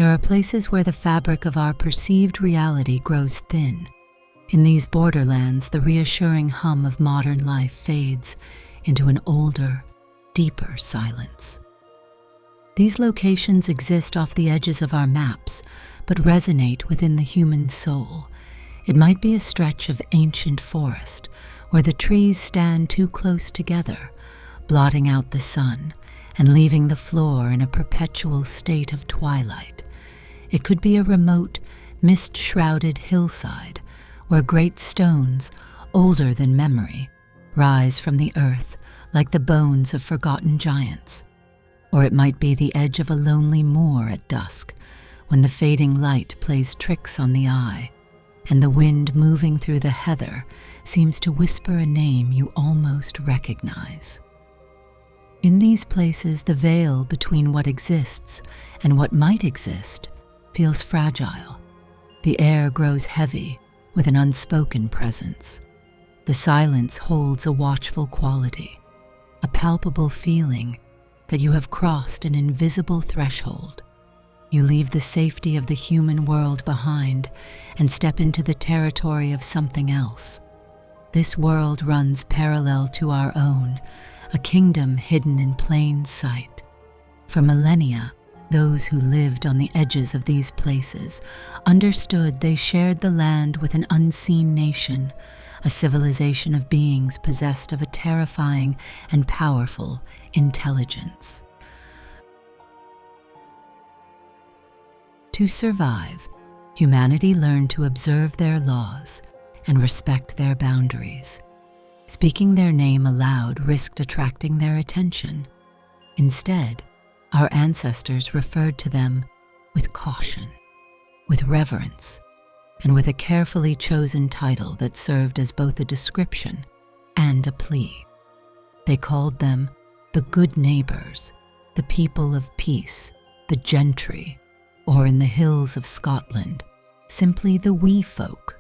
There are places where the fabric of our perceived reality grows thin. In these borderlands, the reassuring hum of modern life fades into an older, deeper silence. These locations exist off the edges of our maps, but resonate within the human soul. It might be a stretch of ancient forest, where the trees stand too close together, blotting out the sun and leaving the floor in a perpetual state of twilight. It could be a remote, mist-shrouded hillside, where great stones, older than memory, rise from the earth like the bones of forgotten giants. Or it might be the edge of a lonely moor at dusk, when the fading light plays tricks on the eye, and the wind moving through the heather seems to whisper a name you almost recognize. In these places, the veil between what exists and what might exist feels fragile. The air grows heavy with an unspoken presence. The silence holds a watchful quality, a palpable feeling that you have crossed an invisible threshold. You leave the safety of the human world behind and step into the territory of something else. This world runs parallel to our own, a kingdom hidden in plain sight. For millennia, those who lived on the edges of these places understood they shared the land with an unseen nation, a civilization of beings possessed of a terrifying and powerful intelligence. To survive, humanity learned to observe their laws and respect their boundaries. Speaking their name aloud risked attracting their attention. Instead, our ancestors referred to them with caution, with reverence, and with a carefully chosen title that served as both a description and a plea. They called them the good neighbors, the people of peace, the Gentry, or in the hills of Scotland, simply the wee folk.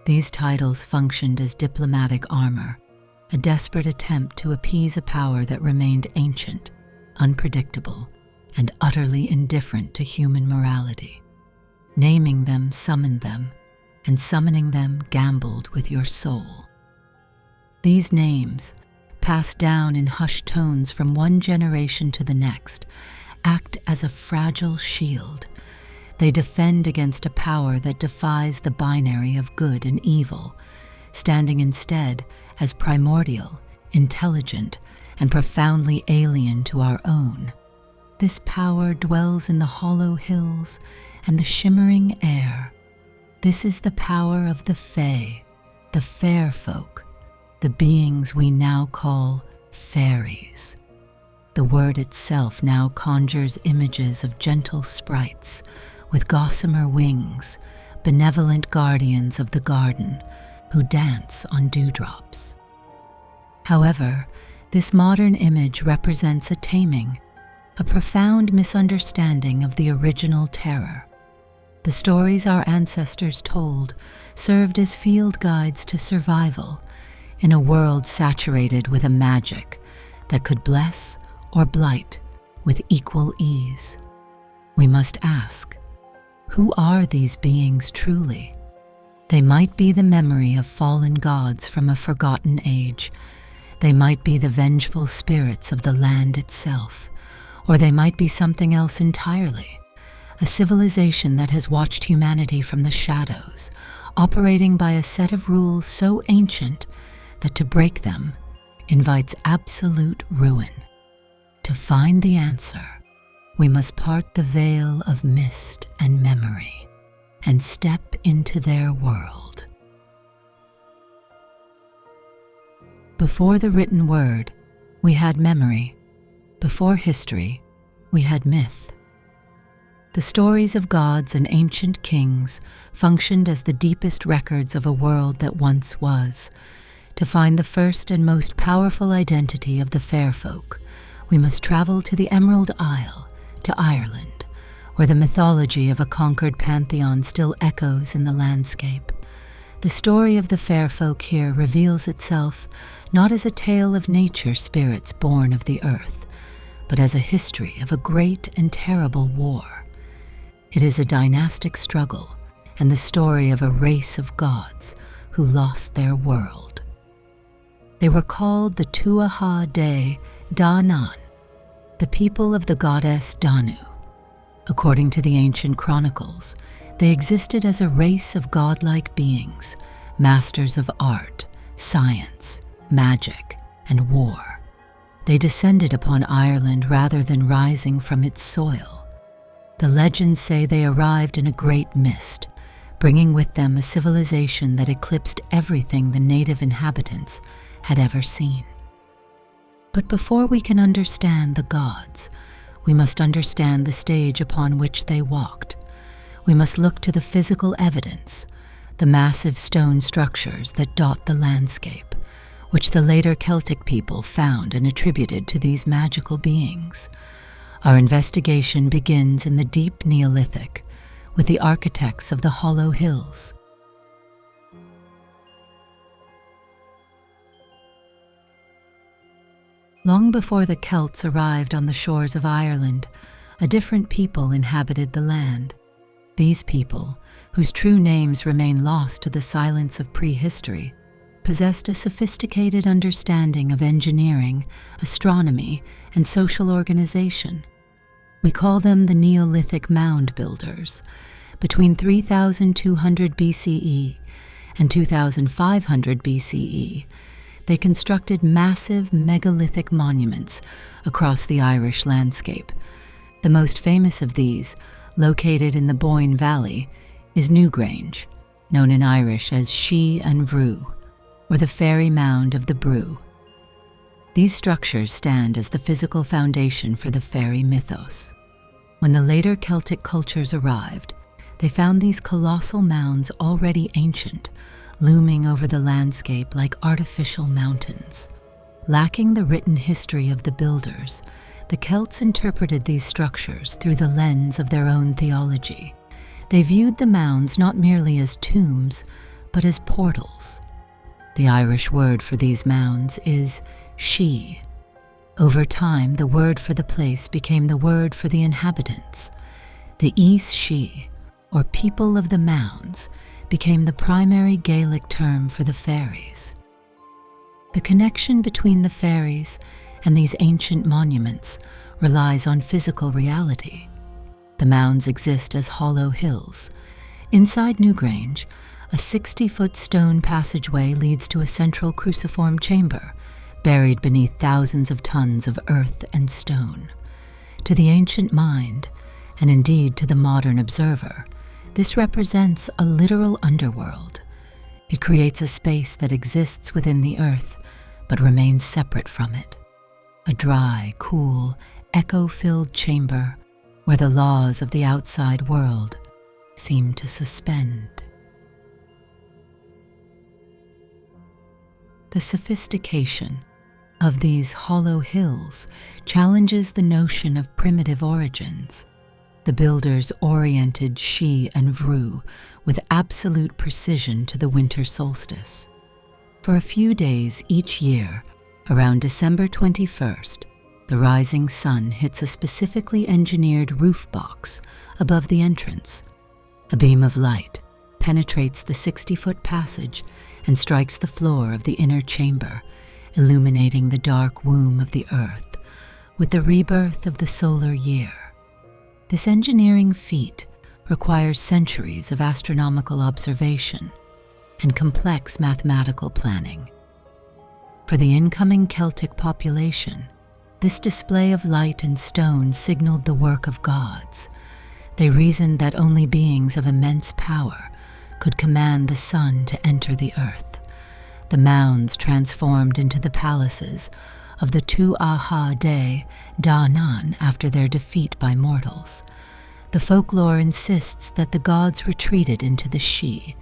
These titles functioned as diplomatic armor, a desperate attempt to appease a power that remained ancient, unpredictable, and utterly indifferent to human morality. Naming them summoned them, and summoning them gambled with your soul. These names, passed down in hushed tones from one generation to the next, act as a fragile shield. They defend against a power that defies the binary of good and evil, standing instead as primordial, intelligent, and profoundly alien to our own. This power dwells in the hollow hills and the shimmering air. This is the power of the Fae, the fair folk, the beings we now call fairies. The word itself now conjures images of gentle sprites with gossamer wings, benevolent guardians of the garden who dance on dewdrops. However, this modern image represents a taming, a profound misunderstanding of the original terror. The stories our ancestors told served as field guides to survival in a world saturated with a magic that could bless or blight with equal ease. We must ask, who are these beings truly? They might be the memory of fallen gods from a forgotten age. They might be the vengeful spirits of the land itself, or they might be something else entirely, a civilization that has watched humanity from the shadows, operating by a set of rules so ancient that to break them invites absolute ruin. To find the answer, we must part the veil of mist and memory and step into their world. Before the written word, we had memory. Before history, we had myth. The stories of gods and ancient kings functioned as the deepest records of a world that once was. To find the first and most powerful identity of the fair folk, we must travel to the Emerald Isle, to Ireland, where the mythology of a conquered pantheon still echoes in the landscape. The story of the fair folk here reveals itself not as a tale of nature spirits born of the earth, but as a history of a great and terrible war. It is a dynastic struggle and the story of a race of gods who lost their world. They were called the Tuatha Dé Danann, the people of the goddess Danu. According to the ancient chronicles, they existed as a race of godlike beings, masters of art, science, magic, and war. They descended upon Ireland rather than rising from its soil. The legends say they arrived in a great mist, bringing with them a civilization that eclipsed everything the native inhabitants had ever seen. But before we can understand the gods, we must understand the stage upon which they walked. We must look to the physical evidence, the massive stone structures that dot the landscape, which the later Celtic people found and attributed to these magical beings. Our investigation begins in the deep Neolithic, with the architects of the Hollow Hills. Long before the Celts arrived on the shores of Ireland, a different people inhabited the land. These people, whose true names remain lost to the silence of prehistory, possessed a sophisticated understanding of engineering, astronomy, and social organization. We call them the Neolithic mound builders. Between 3200 BCE and 2500 BCE, they constructed massive megalithic monuments across the Irish landscape. The most famous of these, located in the Boyne Valley, is Newgrange, known in Irish as Seelie and Unseelie, or the Fairy Mound of the Brew. These structures stand as the physical foundation for the fairy mythos. When the later Celtic cultures arrived, they found these colossal mounds already ancient, looming over the landscape like artificial mountains. Lacking the written history of the builders, the Celts interpreted these structures through the lens of their own theology. They viewed the mounds not merely as tombs, but as portals. The Irish word for these mounds is She. Over time, the word for the place became the word for the inhabitants. The Aos Sí, or people of the mounds, became the primary Gaelic term for the fairies. The connection between the fairies and these ancient monuments relies on physical reality. The mounds exist as hollow hills. Inside Newgrange, a 60-foot stone passageway leads to a central cruciform chamber, buried beneath thousands of tons of earth and stone. To the ancient mind, and indeed to the modern observer, this represents a literal underworld. It creates a space that exists within the earth, but remains separate from it. A dry, cool, echo-filled chamber where the laws of the outside world seem to suspend. The sophistication of these hollow hills challenges the notion of primitive origins. The builders oriented Seelie and Unseelie with absolute precision to the winter solstice. For a few days each year, around December 21st, the rising sun hits a specifically engineered roof box above the entrance. A beam of light penetrates the 60-foot passage and strikes the floor of the inner chamber, illuminating the dark womb of the earth with the rebirth of the solar year. This engineering feat requires centuries of astronomical observation and complex mathematical planning. For the incoming Celtic population, this display of light and stone signaled the work of gods. They reasoned that only beings of immense power could command the sun to enter the earth. The mounds transformed into the palaces of the Tuatha Dé Danann after their defeat by mortals. The folklore insists that the gods retreated into the Seelie,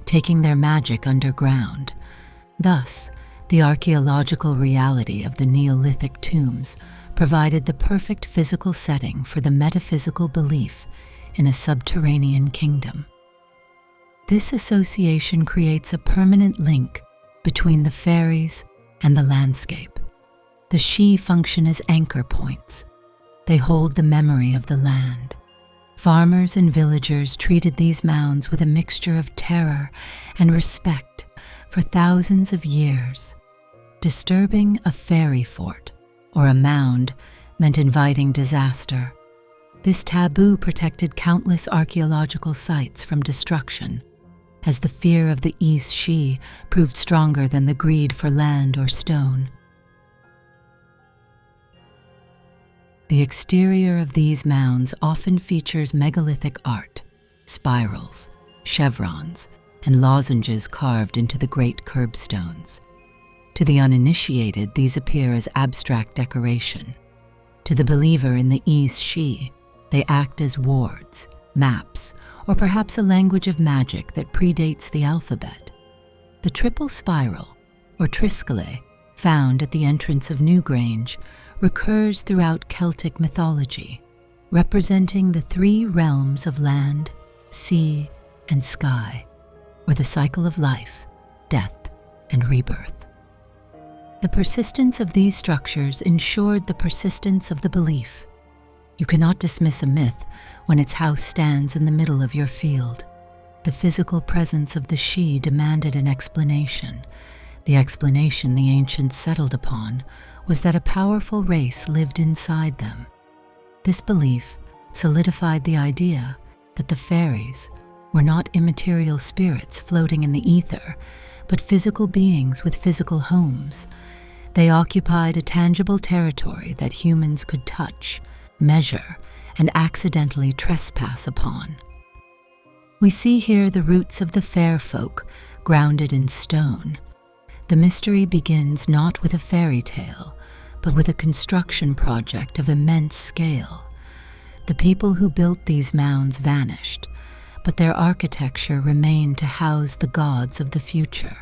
taking their magic underground. Thus, the archaeological reality of the Neolithic tombs provided the perfect physical setting for the metaphysical belief in a subterranean kingdom. This association creates a permanent link between the fairies and the landscape. The Seelie function as anchor points. They hold the memory of the land. Farmers and villagers treated these mounds with a mixture of terror and respect for thousands of years. Disturbing a fairy fort or a mound meant inviting disaster. This taboo protected countless archaeological sites from destruction, as the fear of the Aos Sí proved stronger than the greed for land or stone. The exterior of these mounds often features megalithic art, spirals, chevrons, and lozenges carved into the great curbstones. To the uninitiated, these appear as abstract decoration. To the believer in the Aos Sí, they act as wards, maps, or perhaps a language of magic that predates the alphabet. The triple spiral, or triskelé, found at the entrance of Newgrange, recurs throughout Celtic mythology, representing the three realms of land, sea, and sky, or the cycle of life, death, and rebirth. The persistence of these structures ensured the persistence of the belief. You cannot dismiss a myth when its house stands in the middle of your field. The physical presence of the Sidhe demanded an explanation. The explanation the ancients settled upon was that a powerful race lived inside them. This belief solidified the idea that the fairies were not immaterial spirits floating in the ether, but physical beings with physical homes. They occupied a tangible territory that humans could touch, measure, and accidentally trespass upon. We see here the roots of the fair folk grounded in stone. The mystery begins not with a fairy tale, but with a construction project of immense scale. The people who built these mounds vanished, but their architecture remained to house the gods of the future.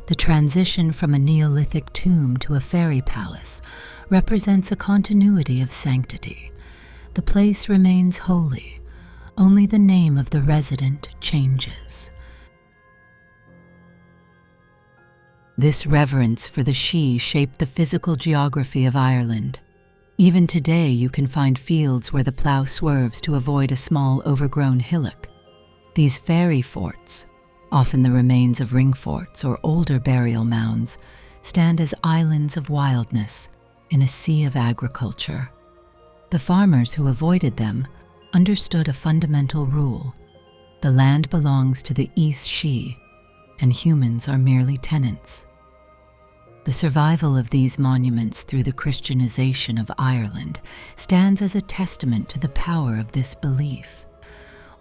The transition from a Neolithic tomb to a fairy palace represents a continuity of sanctity. The place remains holy, only the name of the resident changes. This reverence for the Sidhe shaped the physical geography of Ireland. Even today you can find fields where the plough swerves to avoid a small overgrown hillock. These fairy forts, often the remains of ring forts or older burial mounds, stand as islands of wildness in a sea of agriculture. The farmers who avoided them understood a fundamental rule: the land belongs to the Aos Sí, and humans are merely tenants. The survival of these monuments through the Christianization of Ireland stands as a testament to the power of this belief.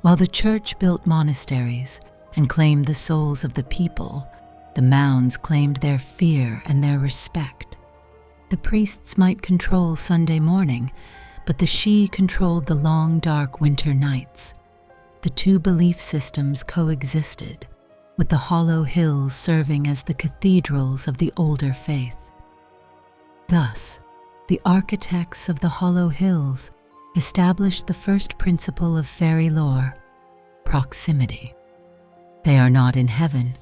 While the church built monasteries and claimed the souls of the people, the mounds claimed their fear and their respect. The priests might control Sunday morning, but the Sidhe controlled the long, dark winter nights. The two belief systems coexisted, with the hollow hills serving as the cathedrals of the older faith. Thus, the architects of the hollow hills established the first principle of fairy lore: proximity. They are not in heaven,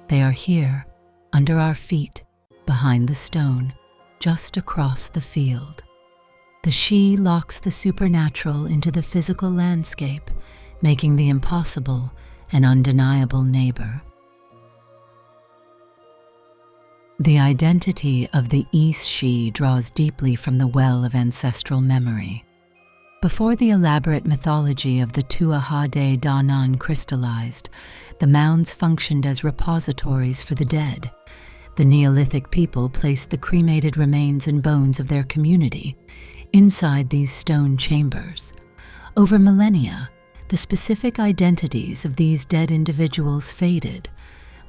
they are here, under our feet, behind the stone, just across the field. The Sidhe locks the supernatural into the physical landscape, making the impossible an undeniable neighbor. The identity of the Aos Sí draws deeply from the well of ancestral memory. Before the elaborate mythology of the Tuatha Dé Danann crystallized, the mounds functioned as repositories for the dead. The Neolithic people placed the cremated remains and bones of their community inside these stone chambers. Over millennia, the specific identities of these dead individuals faded,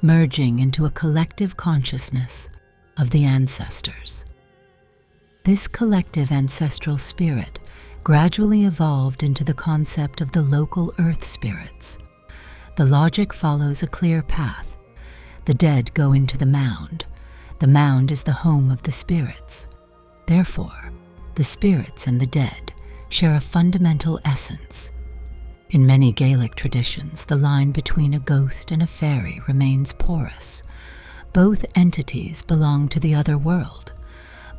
merging into a collective consciousness of the ancestors. This collective ancestral spirit gradually evolved into the concept of the local earth spirits. The logic follows a clear path. The dead go into the mound. The mound is the home of the spirits. Therefore, the spirits and the dead share a fundamental essence. In many Gaelic traditions, the line between a ghost and a fairy remains porous. Both entities belong to the other world.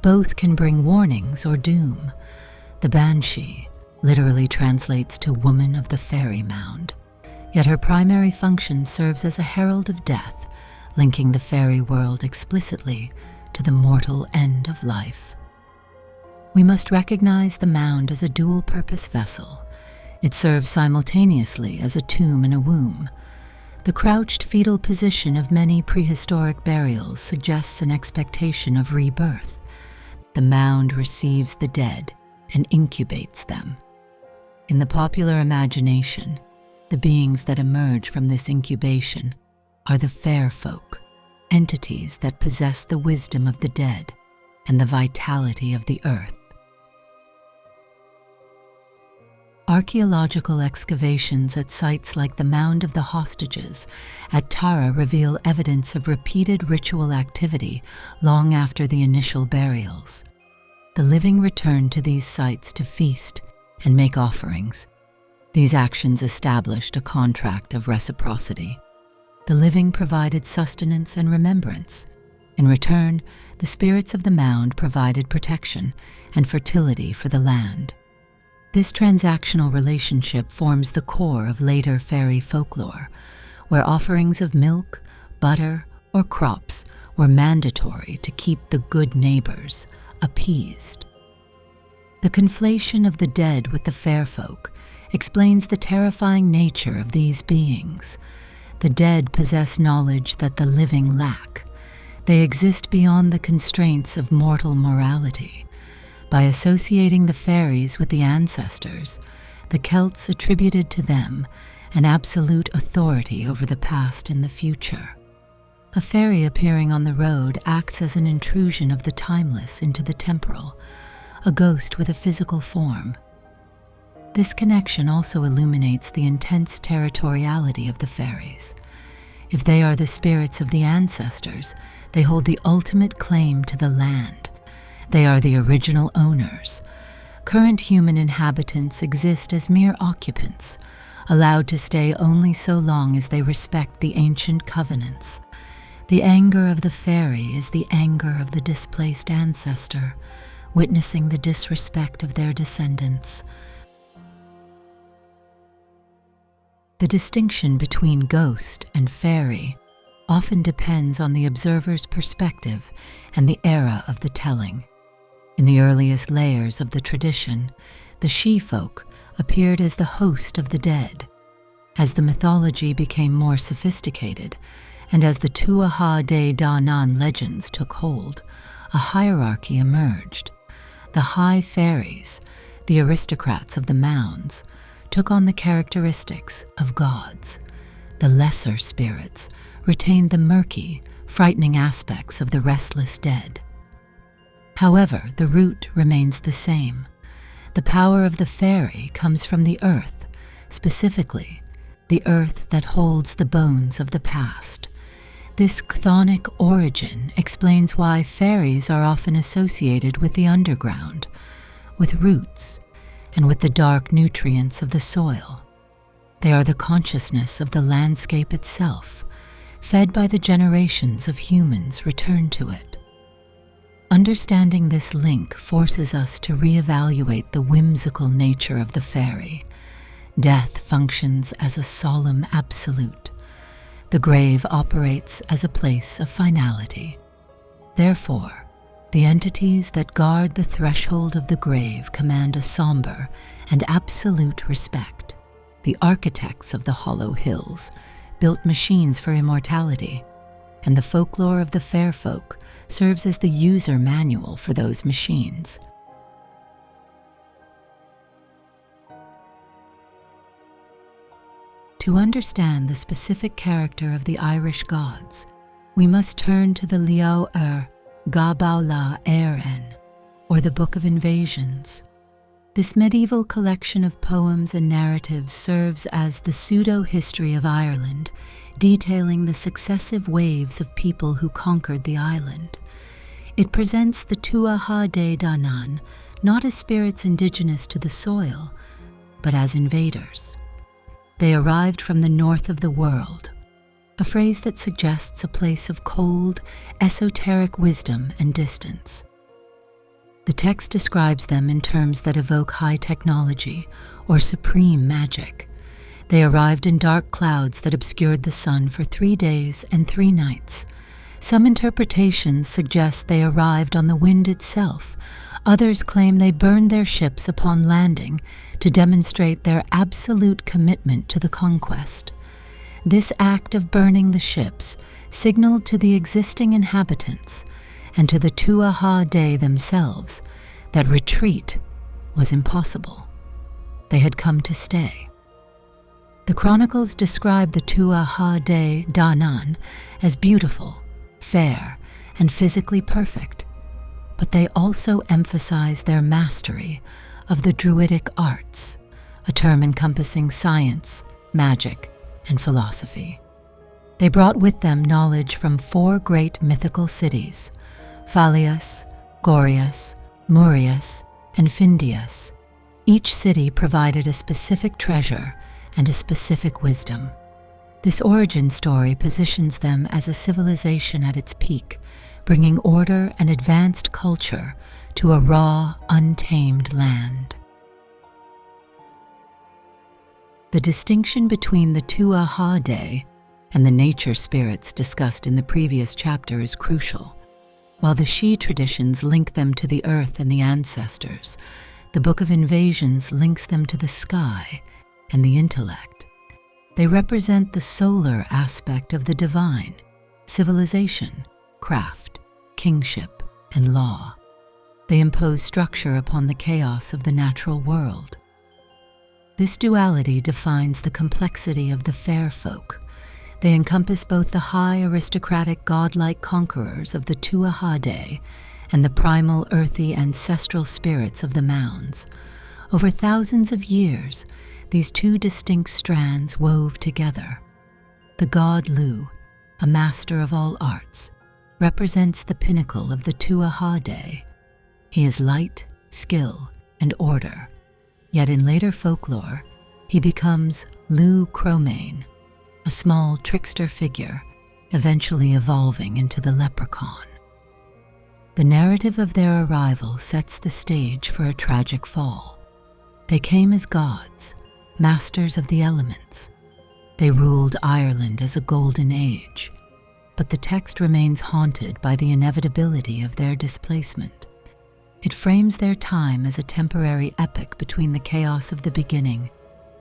Both can bring warnings or doom. The banshee, literally translates to woman of the fairy mound, yet her primary function serves as a herald of death, linking the fairy world explicitly to the mortal end of life. We must recognize the mound as a dual-purpose vessel. It serves simultaneously as a tomb and a womb. The crouched fetal position of many prehistoric burials suggests an expectation of rebirth. The mound receives the dead and incubates them. In the popular imagination, the beings that emerge from this incubation are the fair folk, entities that possess the wisdom of the dead and the vitality of the earth. Archaeological excavations at sites like the Mound of the Hostages at Tara reveal evidence of repeated ritual activity long after the initial burials. The living return to these sites to feast and make offerings. These actions established a contract of reciprocity. The living provided sustenance and remembrance. In return, the spirits of the mound provided protection and fertility for the land. This transactional relationship forms the core of later fairy folklore, where offerings of milk, butter, or crops were mandatory to keep the good neighbors appeased. The conflation of the dead with the fair folk explains the terrifying nature of these beings. The dead possess knowledge that the living lack. They exist beyond the constraints of mortal morality. By associating the fairies with the ancestors, the Celts attributed to them an absolute authority over the past and the future. A fairy appearing on the road acts as an intrusion of the timeless into the temporal, a ghost with a physical form. This connection also illuminates the intense territoriality of the fairies. If they are the spirits of the ancestors, they hold the ultimate claim to the land. They are the original owners. Current human inhabitants exist as mere occupants, allowed to stay only so long as they respect the ancient covenants. The anger of the fairy is the anger of the displaced ancestor, witnessing the disrespect of their descendants. The distinction between ghost and fairy often depends on the observer's perspective and the era of the telling. In the earliest layers of the tradition, the she-folk appeared as the host of the dead. As the mythology became more sophisticated, and as the Tuatha Dé Danann legends took hold, a hierarchy emerged. The high fairies, the aristocrats of the mounds, took on the characteristics of gods. The lesser spirits retained the murky, frightening aspects of the restless dead. However, the root remains the same. The power of the fairy comes from the earth, specifically the earth that holds the bones of the past. This chthonic origin explains why fairies are often associated with the underground, with roots, and with the dark nutrients of the soil. They are the consciousness of the landscape itself, fed by the generations of humans returned to it. Understanding this link forces us to reevaluate the whimsical nature of the fairy. Death functions as a solemn absolute. The grave operates as a place of finality. Therefore, the entities that guard the threshold of the grave command a somber and absolute respect. The architects of the hollow hills built machines for immortality, and the folklore of the fair folk serves as the user manual for those machines. To understand the specific character of the Irish gods, we must turn to the Lebor Gabála Érenn, or the Book of Invasions. This medieval collection of poems and narratives serves as the pseudo-history of Ireland, detailing the successive waves of people who conquered the island. It presents the Tuatha Dé Danann not as spirits indigenous to the soil, but as invaders. They arrived from the north of the world, a phrase that suggests a place of cold, esoteric wisdom and distance. The text describes them in terms that evoke high technology or supreme magic. They arrived in dark clouds that obscured the sun for 3 days and 3 nights. Some interpretations suggest they arrived on the wind itself. Others claim they burned their ships upon landing to demonstrate their absolute commitment to the conquest. This act of burning the ships signaled to the existing inhabitants and to the Tuatha Dé themselves that retreat was impossible. They had come to stay. The chronicles describe the Tuatha Dé Danann as beautiful, fair, and physically perfect, but they also emphasize their mastery of the Druidic arts, a term encompassing science, magic, and philosophy. They brought with them knowledge from 4 great mythical cities, Phalias, Gorias, Murias, and Findias. Each city provided a specific treasure and a specific wisdom. This origin story positions them as a civilization at its peak, bringing order and advanced culture to a raw, untamed land. The distinction between the Tuatha Dé and the nature spirits discussed in the previous chapter is crucial. While the Sidhe traditions link them to the earth and the ancestors, the Book of Invasions links them to the sky and the intellect. They represent the solar aspect of the divine, civilization, craft, kingship, and law. They impose structure upon the chaos of the natural world. This duality defines the complexity of the fair folk. They encompass both the high aristocratic godlike conquerors of the Tuatha Dé and the primal earthy ancestral spirits of the mounds. Over thousands of years, these 2 distinct strands wove together. The god Lu, a master of all arts, represents the pinnacle of the Tuatha Dé. He is light, skill, and order, yet in later folklore, he becomes Lu Cromane, a small trickster figure, eventually evolving into the leprechaun. The narrative of their arrival sets the stage for a tragic fall. They came as gods, masters of the elements. They ruled Ireland as a golden age, but the text remains haunted by the inevitability of their displacement. It frames their time as a temporary epoch between the chaos of the beginning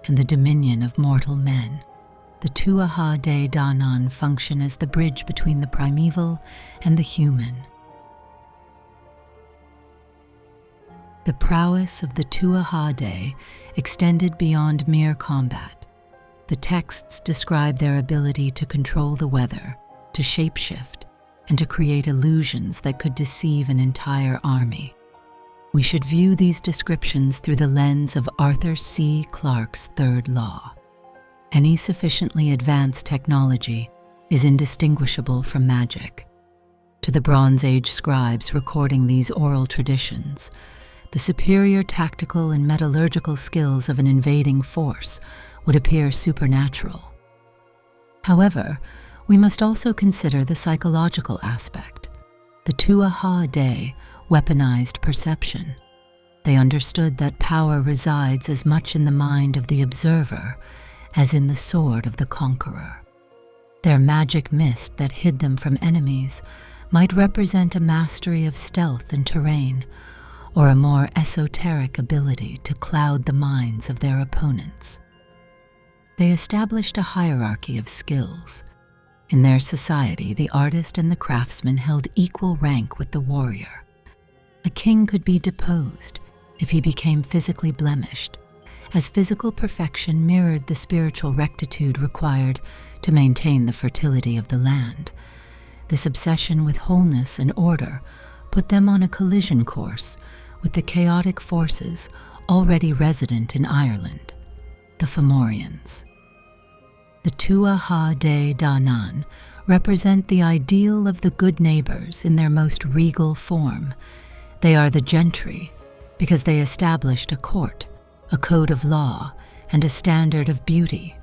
and the dominion of mortal men. The Tuatha Dé Danann function as the bridge between the primeval and the human. The prowess of the Tuatha Dé extended beyond mere combat. The texts describe their ability to control the weather, to shapeshift, and to create illusions that could deceive an entire army. We should view these descriptions through the lens of Arthur C. Clarke's Third Law. Any sufficiently advanced technology is indistinguishable from magic. To the Bronze Age scribes recording these oral traditions, the superior tactical and metallurgical skills of an invading force would appear supernatural. However, we must also consider the psychological aspect. The Tuatha Dé weaponized perception. They understood that power resides as much in the mind of the observer as in the sword of the conqueror. Their magic mist that hid them from enemies might represent a mastery of stealth and terrain, or a more esoteric ability to cloud the minds of their opponents. They established a hierarchy of skills. In their society, the artist and the craftsman held equal rank with the warrior. A king could be deposed if he became physically blemished, as physical perfection mirrored the spiritual rectitude required to maintain the fertility of the land. This obsession with wholeness and order put them on a collision course with the chaotic forces already resident in Ireland, the Fomorians. The Tuatha Dé Danann represent the ideal of the good neighbors in their most regal form. They are the Gentry because they established a court, a code of law, and a standard of beauty.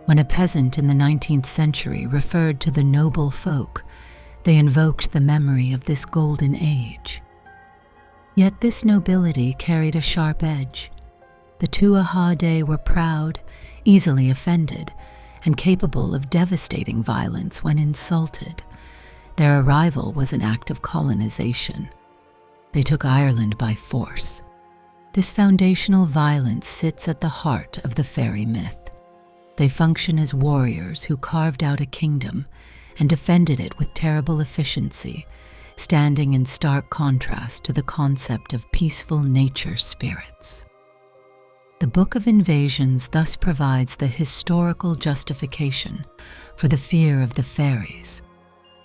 When a peasant in the 19th century referred to the noble folk, they invoked the memory of this golden age. Yet this nobility carried a sharp edge. The Tuatha Dé were proud, easily offended, and capable of devastating violence when insulted. Their arrival was an act of colonization. They took Ireland by force. This foundational violence sits at the heart of the fairy myth. They function as warriors who carved out a kingdom and defended it with terrible efficiency, standing in stark contrast to the concept of peaceful nature spirits. The Book of Invasions thus provides the historical justification for the fear of the fairies.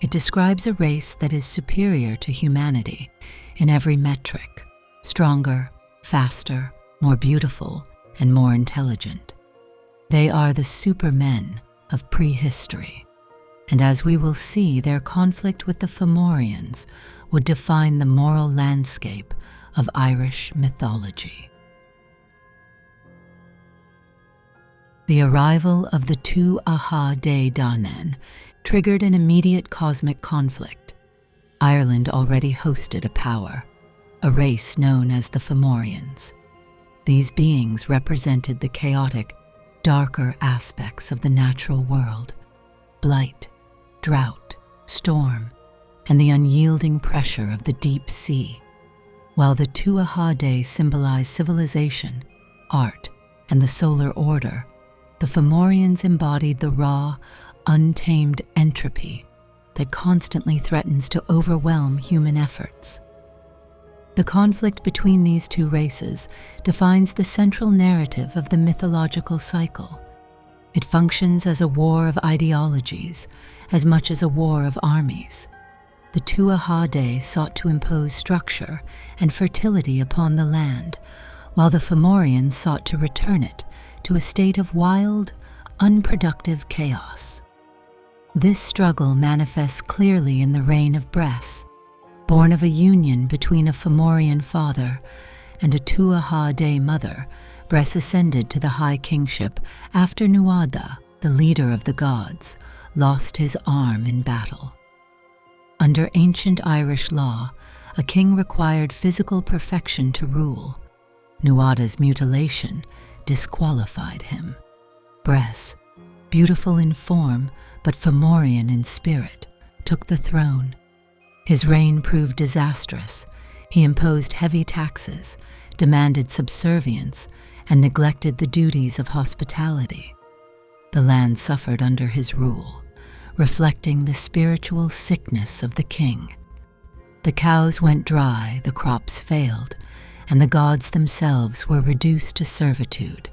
It describes a race that is superior to humanity in every metric, stronger, faster, more beautiful, and more intelligent. They are the supermen of prehistory, and as we will see, their conflict with the Fomorians would define the moral landscape of Irish mythology. The arrival of the Tuatha Dé Danann triggered an immediate cosmic conflict. Ireland already hosted a power, a race known as the Fomorians. These beings represented the chaotic, darker aspects of the natural world: blight, drought, storm, and the unyielding pressure of the deep sea. While the Tuatha Dé symbolized civilization, art, and the solar order, the Fomorians embodied the raw, untamed entropy that constantly threatens to overwhelm human efforts. The conflict between these two races defines the central narrative of the mythological cycle. It functions as a war of ideologies as much as a war of armies. The Tuatha Dé sought to impose structure and fertility upon the land, while the Fomorians sought to return it to a state of wild, unproductive chaos. This struggle manifests clearly in the reign of Bress. Born of a union between a Fomorian father and a Tuatha Dé mother, Bress ascended to the high kingship after Nuada, the leader of the gods, lost his arm in battle. Under ancient Irish law, a king required physical perfection to rule. Nuada's mutilation disqualified him. Bress, beautiful in form but Fomorian in spirit, took the throne. His reign proved disastrous. He imposed heavy taxes, demanded subservience, and neglected the duties of hospitality. The land suffered under his rule, reflecting the spiritual sickness of the king. The cows went dry, the crops failed, and the gods themselves were reduced to servitude.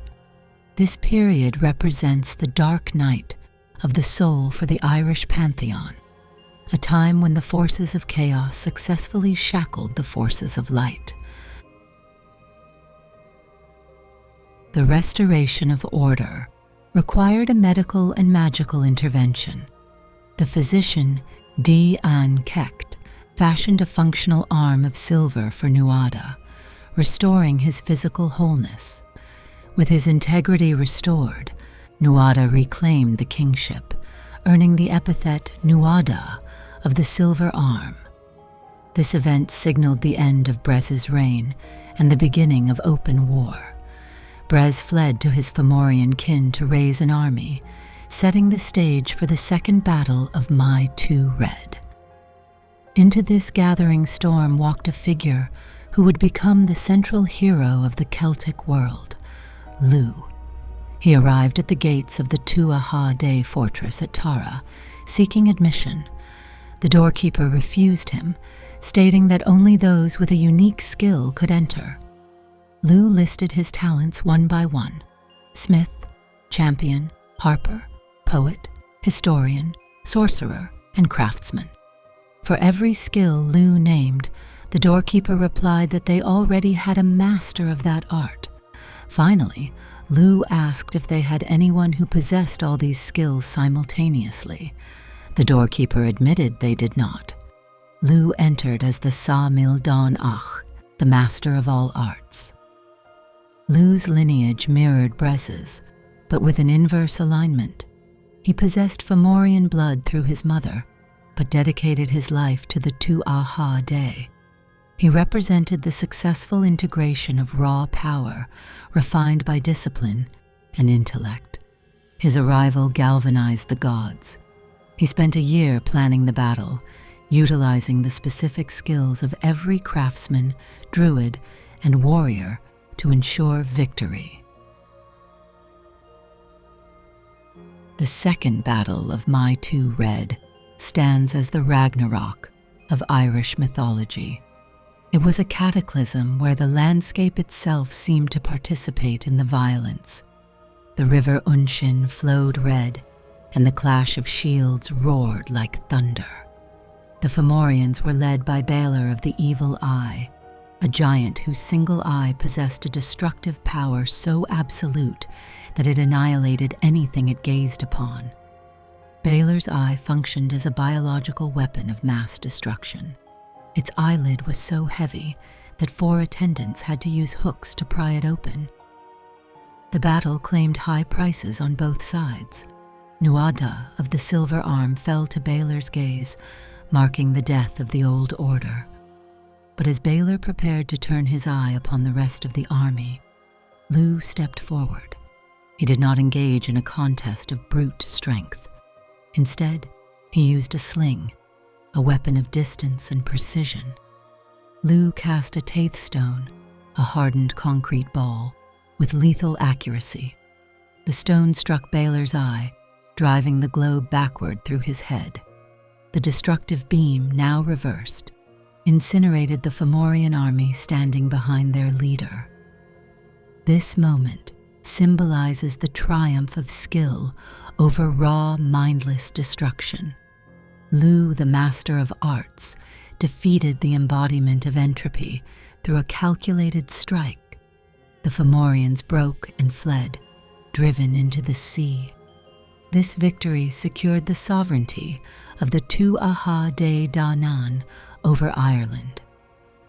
This period represents the dark night of the soul for the Irish pantheon, a time when the forces of chaos successfully shackled the forces of light. The restoration of order required a medical and magical intervention. The physician D.An Cecht fashioned a functional arm of silver for Nuada, restoring his physical wholeness. With his integrity restored, Nuada reclaimed the kingship, earning the epithet Nuada of the Silver Arm. This event signaled the end of Bress's reign and the beginning of open war. Bress fled to his Fomorian kin to raise an army, setting the stage for the Second Battle of My Two Red. Into this gathering storm walked a figure who would become the central hero of the Celtic world, Lugh. He arrived at the gates of the Tuatha Dé fortress at Tara, seeking admission. The doorkeeper refused him, stating that only those with a unique skill could enter. Lugh listed his talents one by one: smith, champion, harper, poet, historian, sorcerer, and craftsman. For every skill Lugh named, the doorkeeper replied that they already had a master of that art. Finally, Lugh asked if they had anyone who possessed all these skills simultaneously. The doorkeeper admitted they did not. Lugh entered as the Sa Mil Don Ach, the master of all arts. Lugh's lineage mirrored Bress's, but with an inverse alignment. He possessed Fomorian blood through his mother, but dedicated his life to the Tuatha Dé. He represented the successful integration of raw power, refined by discipline and intellect. His arrival galvanized the gods. He spent a year planning the battle, utilizing the specific skills of every craftsman, druid, and warrior to ensure victory. The second battle of My Two Red stands as the Ragnarok of Irish mythology. It was a cataclysm where the landscape itself seemed to participate in the violence. The river Unshin flowed red, and the clash of shields roared like thunder. The Fomorians were led by Balor of the Evil Eye, a giant whose single eye possessed a destructive power so absolute that it annihilated anything it gazed upon. Balor's eye functioned as a biological weapon of mass destruction. Its eyelid was so heavy that 4 attendants had to use hooks to pry it open. The battle claimed high prices on both sides. Nuada of the Silver Arm fell to Balor's gaze, marking the death of the old order. But as Balor prepared to turn his eye upon the rest of the army, Lu stepped forward. He did not engage in a contest of brute strength. Instead, he used a sling, a weapon of distance and precision. Lu cast a Teind stone, a hardened concrete ball, with lethal accuracy. The stone struck Balor's eye, driving the globe backward through his head. The destructive beam, now reversed, incinerated the Fomorian army standing behind their leader. This moment symbolizes the triumph of skill over raw, mindless destruction. Lu, the master of arts, defeated the embodiment of entropy through a calculated strike. The Fomorians broke and fled, driven into the sea. This victory secured the sovereignty of the Tuatha Dé Danann over Ireland.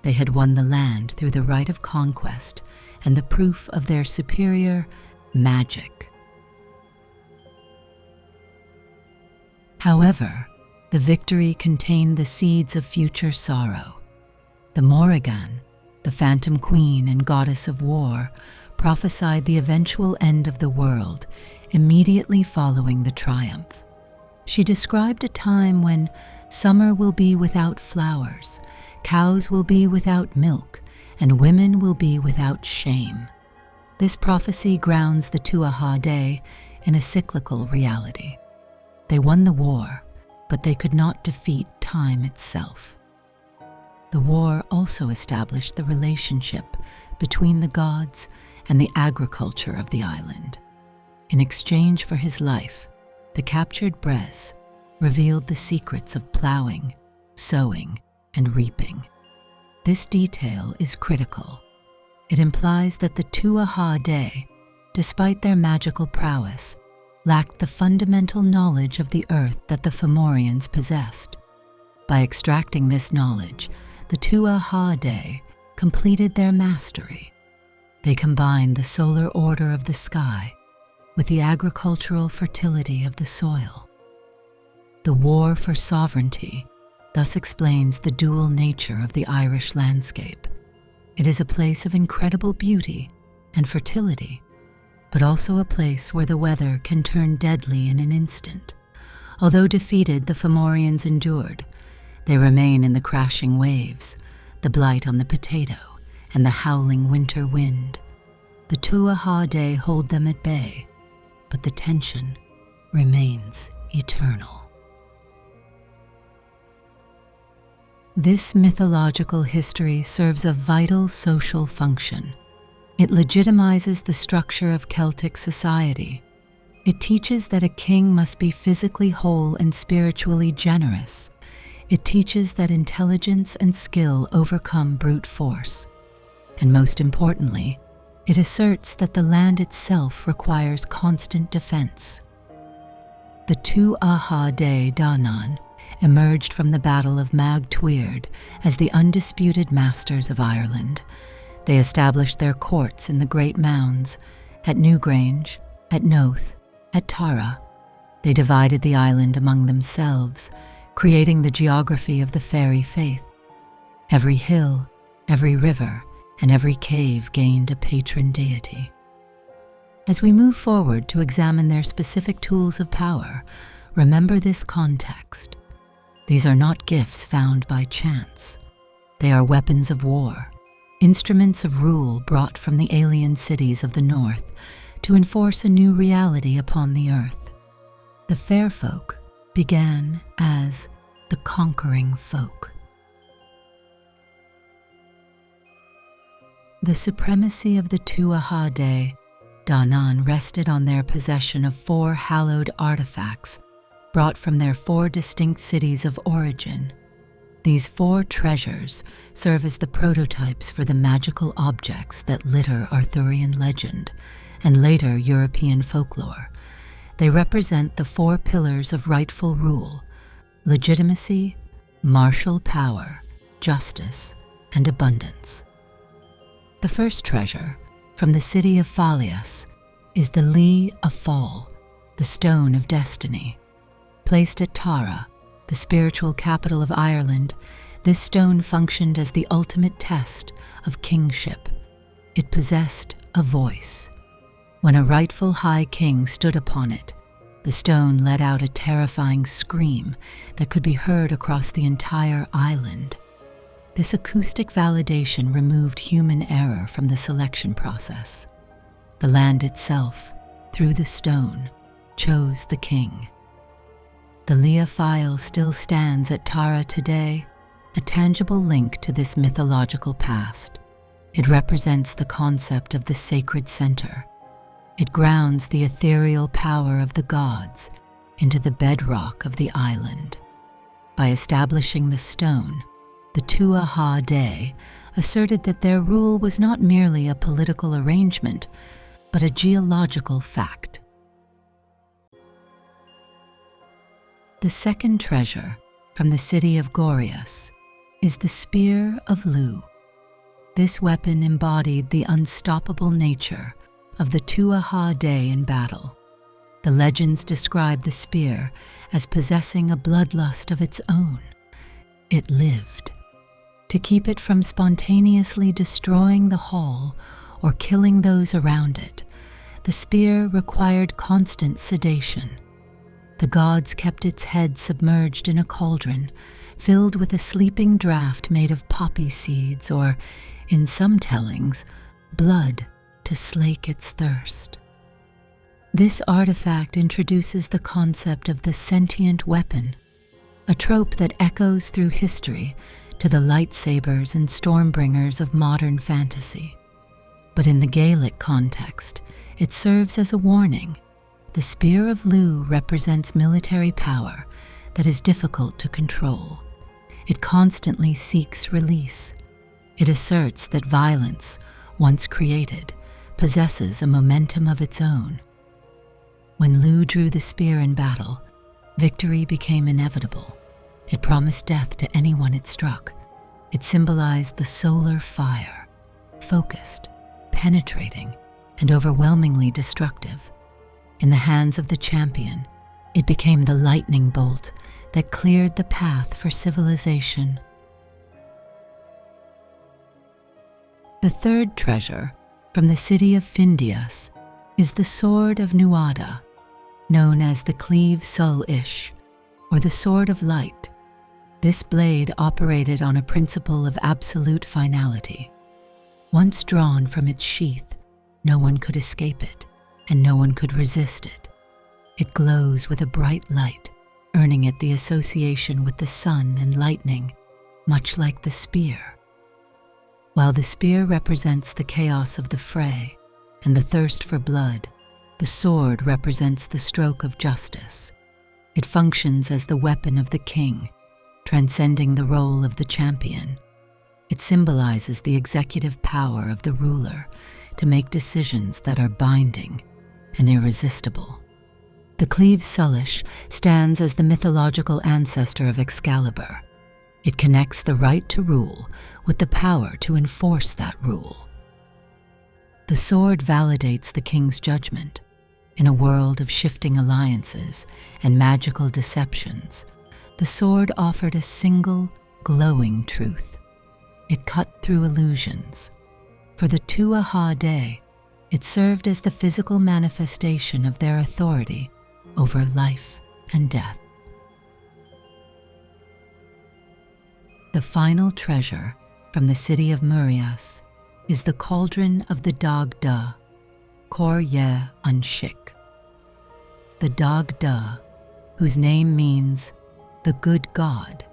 They had won the land through the right of conquest and the proof of their superior magic. However, the victory contained the seeds of future sorrow. The Morrigan, the Phantom Queen and goddess of war, prophesied the eventual end of the world immediately following the triumph. She described a time when summer will be without flowers, cows will be without milk, and women will be without shame. This prophecy grounds the Tuatha Dé in a cyclical reality. They won the war, but they could not defeat time itself. The war also established the relationship between the gods and the agriculture of the island. In exchange for his life, the captured Brez revealed the secrets of plowing, sowing, and reaping. This detail is critical. It implies that the Tuatha Dé, despite their magical prowess, lacked the fundamental knowledge of the earth that the Fomorians possessed. By extracting this knowledge, the Tuatha Dé completed their mastery. They combined the solar order of the sky with the agricultural fertility of the soil. The war for sovereignty thus explains the dual nature of the Irish landscape. It is a place of incredible beauty and fertility, but also a place where the weather can turn deadly in an instant. Although defeated, the Fomorians endured. They remain in the crashing waves, the blight on the potato, and the howling winter wind. The Tuatha Dé hold them at bay, but the tension remains eternal. This mythological history serves a vital social function. It legitimizes the structure of Celtic society. It teaches that a king must be physically whole and spiritually generous. It teaches that intelligence and skill overcome brute force. And most importantly, it asserts that the land itself requires constant defense. The Tuatha Dé Danann emerged from the Battle of Mag Tuired as the undisputed masters of Ireland. They established their courts in the Great Mounds, at Newgrange, at Noath, at Tara. They divided the island among themselves, creating the geography of the fairy faith. Every hill, Every river and every cave gained a patron deity. As we move forward to examine their specific tools of power, remember this context. These are not gifts found by chance. They are weapons of war, instruments of rule brought from the alien cities of the north to enforce a new reality upon the earth. The fair folk began as the conquering folk. The supremacy of the Tuatha Dé Danann rested on their possession of 4 hallowed artifacts brought from their 4 distinct cities of origin. These 4 treasures serve as the prototypes for the magical objects that litter Arthurian legend and later European folklore. They represent the 4 pillars of rightful rule: legitimacy, martial power, justice, and abundance. The first treasure, from the city of Fairies, is the Lee of Fall, the Stone of Destiny. Placed at Tara, the spiritual capital of Ireland, this stone functioned as the ultimate test of kingship. It possessed a voice. When a rightful high king stood upon it, the stone let out a terrifying scream that could be heard across the entire island. This acoustic validation removed human error from the selection process. The land itself, through the stone, chose the king. The Leophile still stands at Tara today, a tangible link to this mythological past. It represents the concept of the sacred center. It grounds the ethereal power of the gods into the bedrock of the island. By establishing the stone, the Tuatha Dé asserted that their rule was not merely a political arrangement, but a geological fact. The second treasure, from the city of Gorius, is the Spear of Lu. This weapon embodied the unstoppable nature of the Tuatha Dé in battle. The legends describe the spear as possessing a bloodlust of its own. It lived. To keep it from spontaneously destroying the hall or killing those around it, the spear required constant sedation. The gods kept its head submerged in a cauldron, filled with a sleeping draught made of poppy seeds or, in some tellings, blood to slake its thirst. This artifact introduces the concept of the sentient weapon, a trope that echoes through history to the lightsabers and stormbringers of modern fantasy. But in the Gaelic context, it serves as a warning. The Spear of Lu represents military power that is difficult to control. It constantly seeks release. It asserts that violence, once created, possesses a momentum of its own. When Lu drew the spear in battle, victory became inevitable. It promised death to anyone it struck. It symbolized the solar fire, focused, penetrating, and overwhelmingly destructive. In the hands of the champion, it became the lightning bolt that cleared the path for civilization. The third treasure, from the city of Findias, is the Sword of Nuada, known as the Cleave Sul Ish, or the Sword of Light. This blade operated on a principle of absolute finality. Once drawn from its sheath, no one could escape it, and no one could resist it. It glows with a bright light, earning it the association with the sun and lightning, much like the spear. While the spear represents the chaos of the fray and the thirst for blood, the sword represents the stroke of justice. It functions as the weapon of the king, transcending the role of the champion. It symbolizes the executive power of the ruler to make decisions that are binding and irresistible. The Cleave Sullish stands as the mythological ancestor of Excalibur. It connects the right to rule with the power to enforce that rule. The sword validates the king's judgment. In a world of shifting alliances and magical deceptions, the sword offered a single, glowing truth. it cut through illusions. For the Tuatha Dé, it served as the physical manifestation of their authority over life and death. The final treasure from the city of Murias is the cauldron of the Dag Da, Cor Ye Unshik. The Dag Da, whose name means the good god,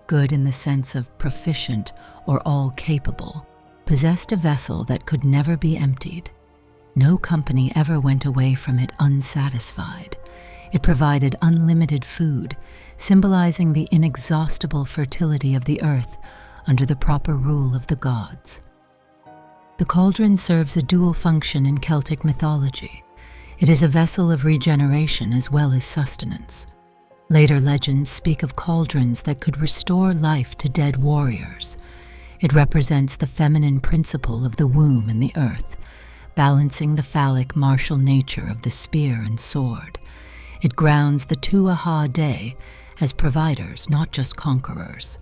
good in the sense of proficient or all-capable, possessed a vessel that could never be emptied. No company ever went away from it unsatisfied. It provided unlimited food, symbolizing the inexhaustible fertility of the earth under the proper rule of the gods. The cauldron serves a dual function in Celtic mythology. It is a vessel of regeneration as well as sustenance. Later legends speak of cauldrons that could restore life to dead warriors. It represents the feminine principle of the womb and the earth, balancing the phallic martial nature of the spear and sword. It grounds the Tuatha Dé as providers, not just conquerors.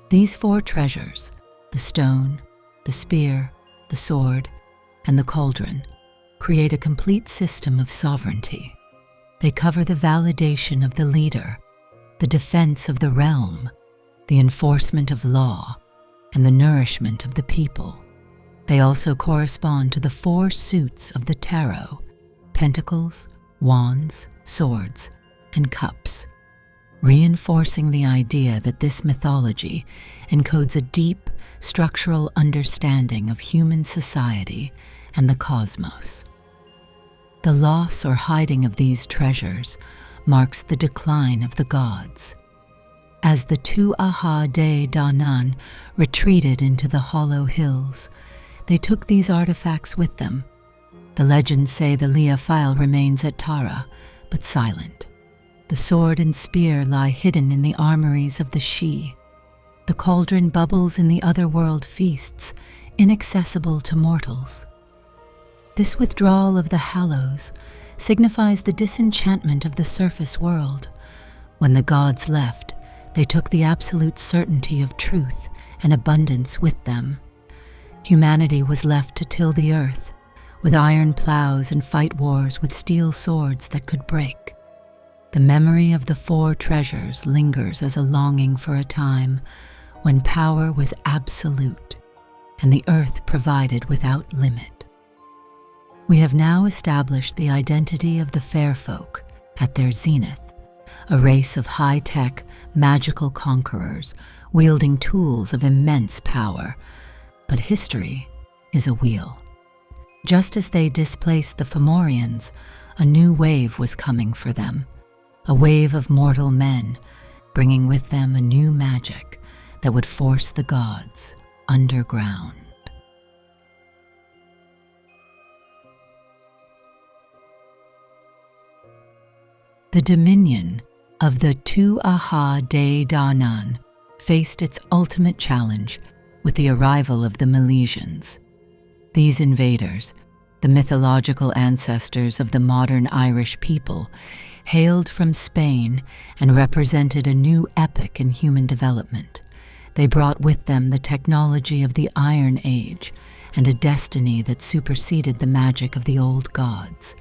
These four treasures, the stone, the spear, the sword, and the cauldron, create a complete system of sovereignty. They cover the validation of the leader, the defense of the realm, the enforcement of law, and the nourishment of the people. They also correspond to the four suits of the tarot: pentacles, wands, swords, and cups, reinforcing the idea that this mythology encodes a deep, structural understanding of human society and the cosmos. The loss or hiding of these treasures marks the decline of the gods. As the Tuatha Dé Danann retreated into the hollow hills, they took these artifacts with them. The legends say the Lia File remains at Tara, but silent. The sword and spear lie hidden in the armories of the Sidhe. The cauldron bubbles in the Otherworld feasts, inaccessible to mortals. This withdrawal of the hallows signifies the disenchantment of the surface world. When the gods left, they took the absolute certainty of truth and abundance with them. Humanity was left to till the earth, with iron plows and fight wars with steel swords that could break. The memory of the four treasures lingers as a longing for a time when power was absolute and the earth provided without limit. We have now established the identity of the fair folk at their zenith, a race of high-tech, magical conquerors wielding tools of immense power. But history is a wheel. Just as they displaced the Fomorians, a new wave was coming for them, a wave of mortal men, bringing with them a new magic that would force the gods underground. The dominion of the Tuatha Dé Danann faced its ultimate challenge with the arrival of the Milesians. These invaders, the mythological ancestors of the modern Irish people, hailed from Spain and represented a new epoch in human development. They brought with them the technology of the Iron Age and a destiny that superseded the magic of the old gods.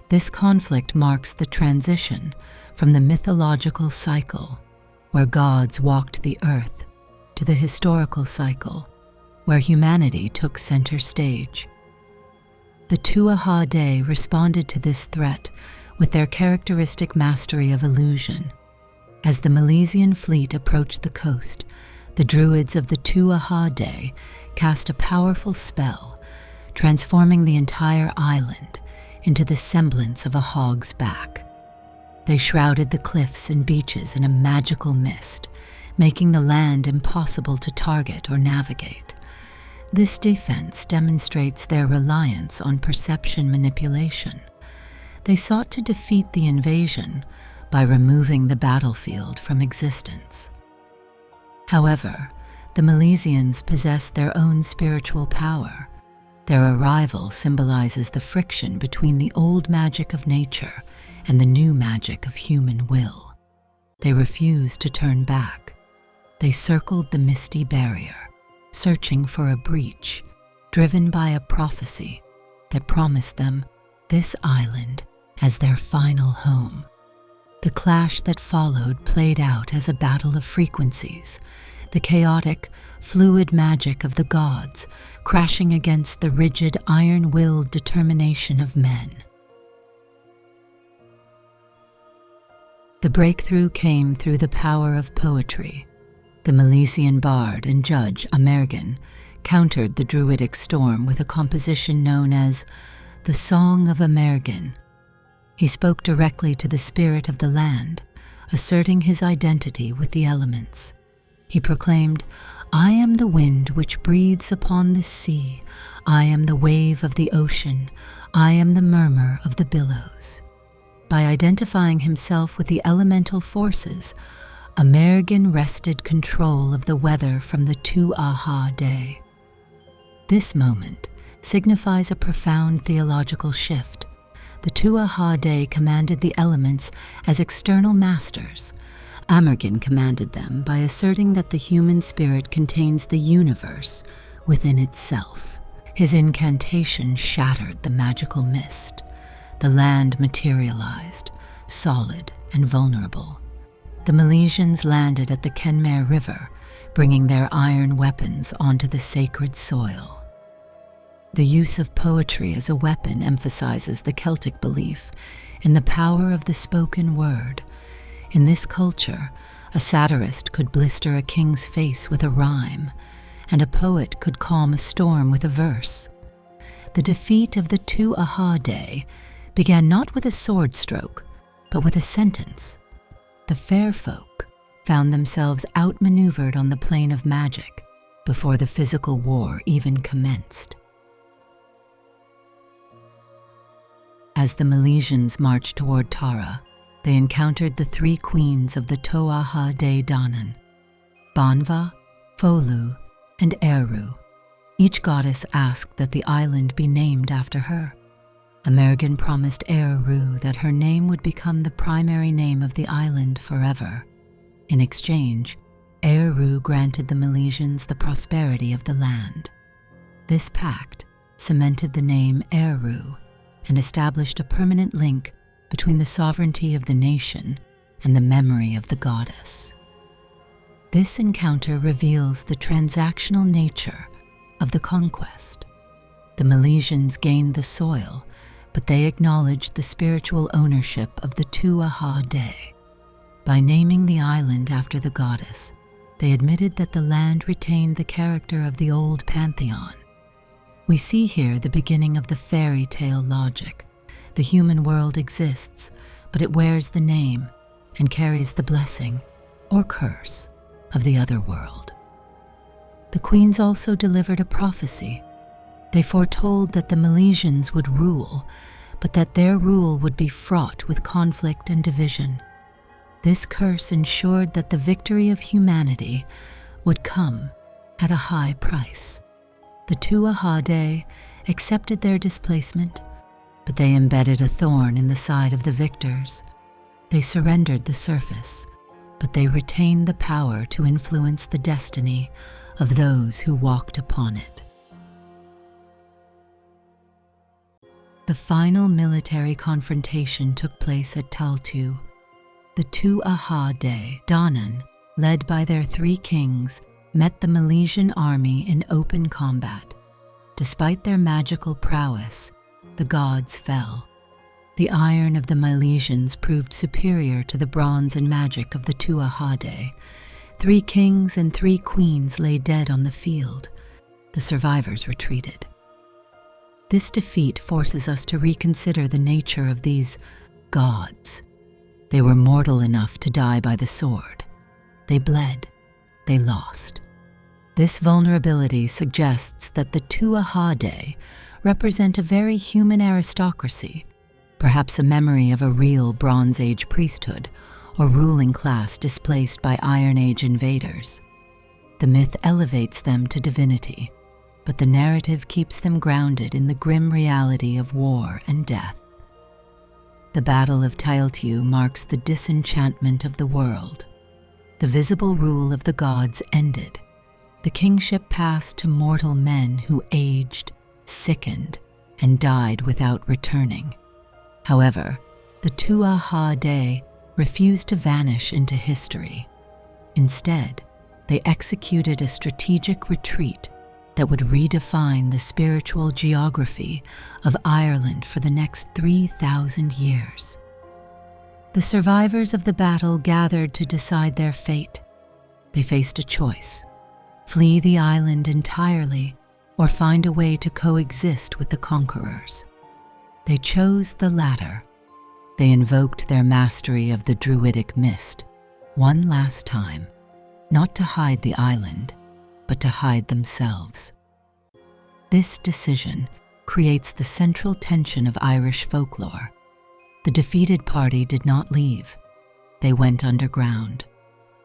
This conflict marks the transition from the mythological cycle, where gods walked the earth, to the historical cycle, where humanity took center stage. The Tuatha Dé responded to this threat with their characteristic mastery of illusion. As the Milesian fleet approached the coast, the druids of the Tuatha Dé cast a powerful spell, transforming the entire island into the semblance of a hog's back. They shrouded the cliffs and beaches in a magical mist, making the land impossible to target or navigate. This defense demonstrates their reliance on perception manipulation. They sought to defeat the invasion by removing the battlefield from existence. However, the Milesians possessed their own spiritual power. Their arrival symbolizes the friction between the old magic of nature and the new magic of human will. They refused to turn back. They circled the misty barrier, searching for a breach, driven by a prophecy that promised them this island as their final home. The clash that followed played out as a battle of frequencies, the chaotic, fluid magic of the gods crashing against the rigid, iron-willed determination of men. The breakthrough came through the power of poetry. The Milesian bard and judge Amergin countered the druidic storm with a composition known as the Song of Amergin. He spoke directly to the spirit of the land, asserting his identity with the elements. He proclaimed, "I am the wind which breathes upon this sea. I am the wave of the ocean. I am the murmur of the billows." By identifying himself with the elemental forces, Amergin wrested control of the weather from the Tuatha Dé. This moment signifies a profound theological shift. The Tuatha Dé commanded the elements as external masters. Amergin commanded them by asserting that the human spirit contains the universe within itself. His incantation shattered the magical mist. The land materialized, solid and vulnerable. The Milesians landed at the Kenmare River, bringing their iron weapons onto the sacred soil. The use of poetry as a weapon emphasizes the Celtic belief in the power of the spoken word. In this culture, a satirist could blister a king's face with a rhyme, and a poet could calm a storm with a verse. The defeat of the Tuatha Dé began not with a sword stroke, but with a sentence. The fair folk found themselves outmaneuvered on the plane of magic before the physical war even commenced. As the Milesians marched toward Tara, they encountered the three queens of the Tuatha Dé Danann, Banva, Folu, and Érenn. Each goddess asked that the island be named after her. Amergin promised Érenn that her name would become the primary name of the island forever. In exchange, Érenn granted the Milesians the prosperity of the land. This pact cemented the name Érenn and established a permanent link between the sovereignty of the nation and the memory of the goddess. This encounter reveals the transactional nature of the conquest. The Milesians gained the soil, but they acknowledged the spiritual ownership of the Tuatha Dé. By naming the island after the goddess, they admitted that the land retained the character of the old pantheon. We see here the beginning of the fairy tale logic. The human world exists, but it wears the name and carries the blessing, or curse, of the Otherworld. The queens also delivered a prophecy. They foretold that the Milesians would rule, but that their rule would be fraught with conflict and division. This curse ensured that the victory of humanity would come at a high price. The Tuatha Dé accepted their displacement, but they embedded a thorn in the side of the victors. They surrendered the surface, but they retained the power to influence the destiny of those who walked upon it. The final military confrontation took place at Taltu. The Tuatha Dé Danann, led by their three kings, met the Milesian army in open combat. Despite their magical prowess, the gods fell. The iron of the Milesians proved superior to the bronze and magic of the Tuatha Dé. 3 kings and 3 queens lay dead on the field. The survivors retreated. This defeat forces us to reconsider the nature of these gods. They were mortal enough to die by the sword. They bled. They lost. This vulnerability suggests that the Tuatha Dé represent a very human aristocracy, perhaps a memory of a real Bronze Age priesthood or ruling class displaced by Iron Age invaders. The myth elevates them to divinity, but the narrative keeps them grounded in the grim reality of war and death. The Battle of Taltu marks the disenchantment of the world. the visible rule of the gods ended. The kingship passed to mortal men who aged, sickened, and died without returning. However, the Tuatha Dé refused to vanish into history. Instead, they executed a strategic retreat that would redefine the spiritual geography of Ireland for the next 3,000 years. The survivors of the battle gathered to decide their fate. They faced a choice: flee the island entirely or find a way to coexist with the conquerors. They chose the latter. They invoked their mastery of the druidic mist one last time, not to hide the island, but to hide themselves. This decision creates the central tension of Irish folklore. The defeated party did not leave. They went underground.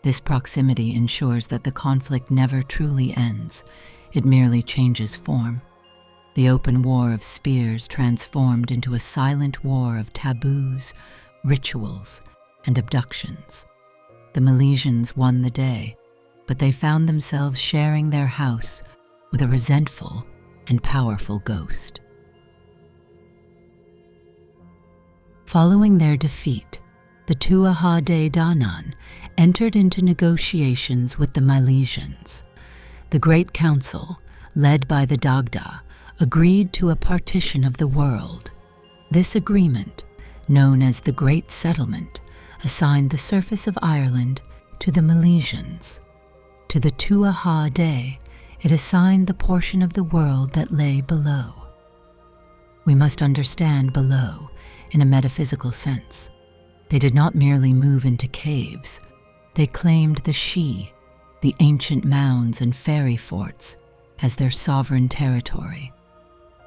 This proximity ensures that the conflict never truly ends. It merely changes form. The open war of spears transformed into a silent war of taboos, rituals, and abductions. The Milesians won the day, but they found themselves sharing their house with a resentful and powerful ghost. Following their defeat, the Tuatha Dé Danann entered into negotiations with the Milesians. The Great Council, led by the Dagda, agreed to a partition of the world. This agreement, known as the Great Settlement, assigned the surface of Ireland to the Milesians. To the Tuatha Dé, it assigned the portion of the world that lay below. We must understand below in a metaphysical sense. They did not merely move into caves. They claimed the Sídhe, the ancient mounds and fairy forts, as their sovereign territory.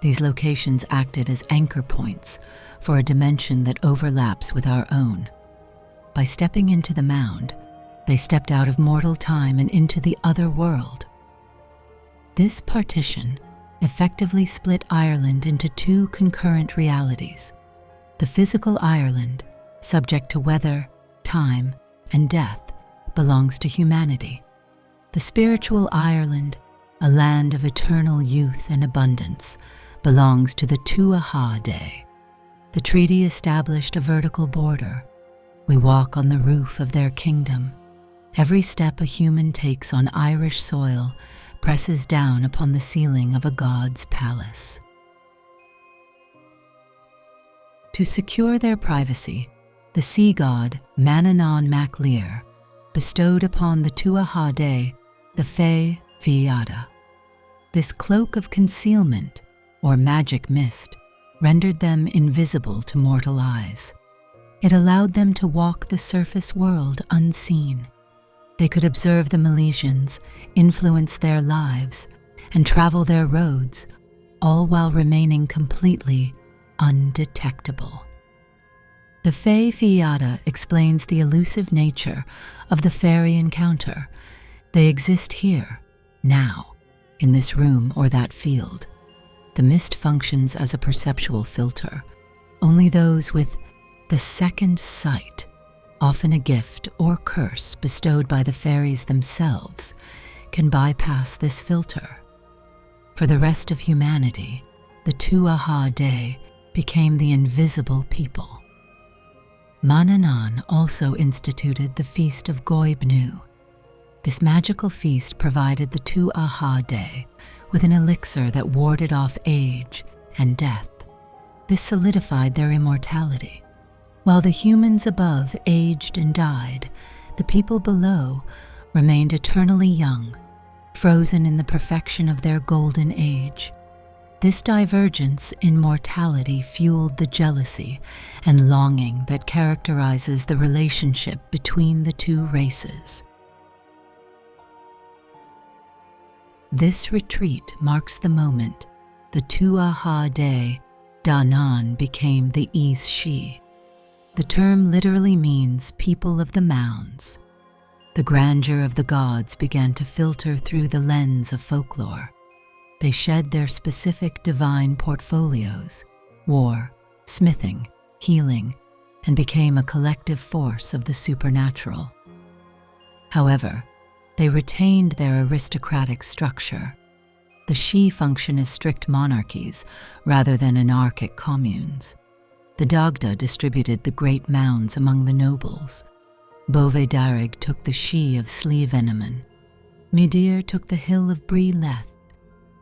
These locations acted as anchor points for a dimension that overlaps with our own. By stepping into the mound, they stepped out of mortal time and into the other world. This partition effectively split Ireland into two concurrent realities: the physical Ireland, subject to weather, time, and death, belongs to humanity. The spiritual Ireland, a land of eternal youth and abundance, belongs to the Tuatha Dé. The treaty established a vertical border. We walk on the roof of their kingdom. Every step a human takes on Irish soil presses down upon the ceiling of a god's palace. To secure their privacy, the sea god Manannán mac Lir bestowed upon the Tuatha Dé the Fé Fiada. This cloak of concealment, or magic mist, rendered them invisible to mortal eyes. It allowed them to walk the surface world unseen. They could observe the Milesians, influence their lives, and travel their roads, all while remaining completely undetectable. The Fé Fiada explains the elusive nature of the fairy encounter. They exist here, now, in this room or that field. The mist functions as a perceptual filter. Only those with the second sight, often a gift or curse bestowed by the fairies themselves, can bypass this filter. For the rest of humanity, the Tuatha Dé became the invisible people. Manannán also instituted the Feast of Goibniu. This magical feast provided the Tuatha Dé with an elixir that warded off age and death. This solidified their immortality. While the humans above aged and died, the people below remained eternally young, frozen in the perfection of their golden age. This divergence in mortality fueled the jealousy and longing that characterizes the relationship between the two races. This retreat marks the moment the Tuatha Dé Danann became the Aos Sí. The term literally means people of the mounds. The grandeur of the gods began to filter through the lens of folklore. They shed their specific divine portfolios, war, smithing, healing, and became a collective force of the supernatural. However, they retained their aristocratic structure. The Sidhe function as strict monarchies rather than anarchic communes. The Dagda distributed the great mounds among the nobles. Bove Darig took the Sidhe of Slievenneman. Midir took the hill of Bree Leth.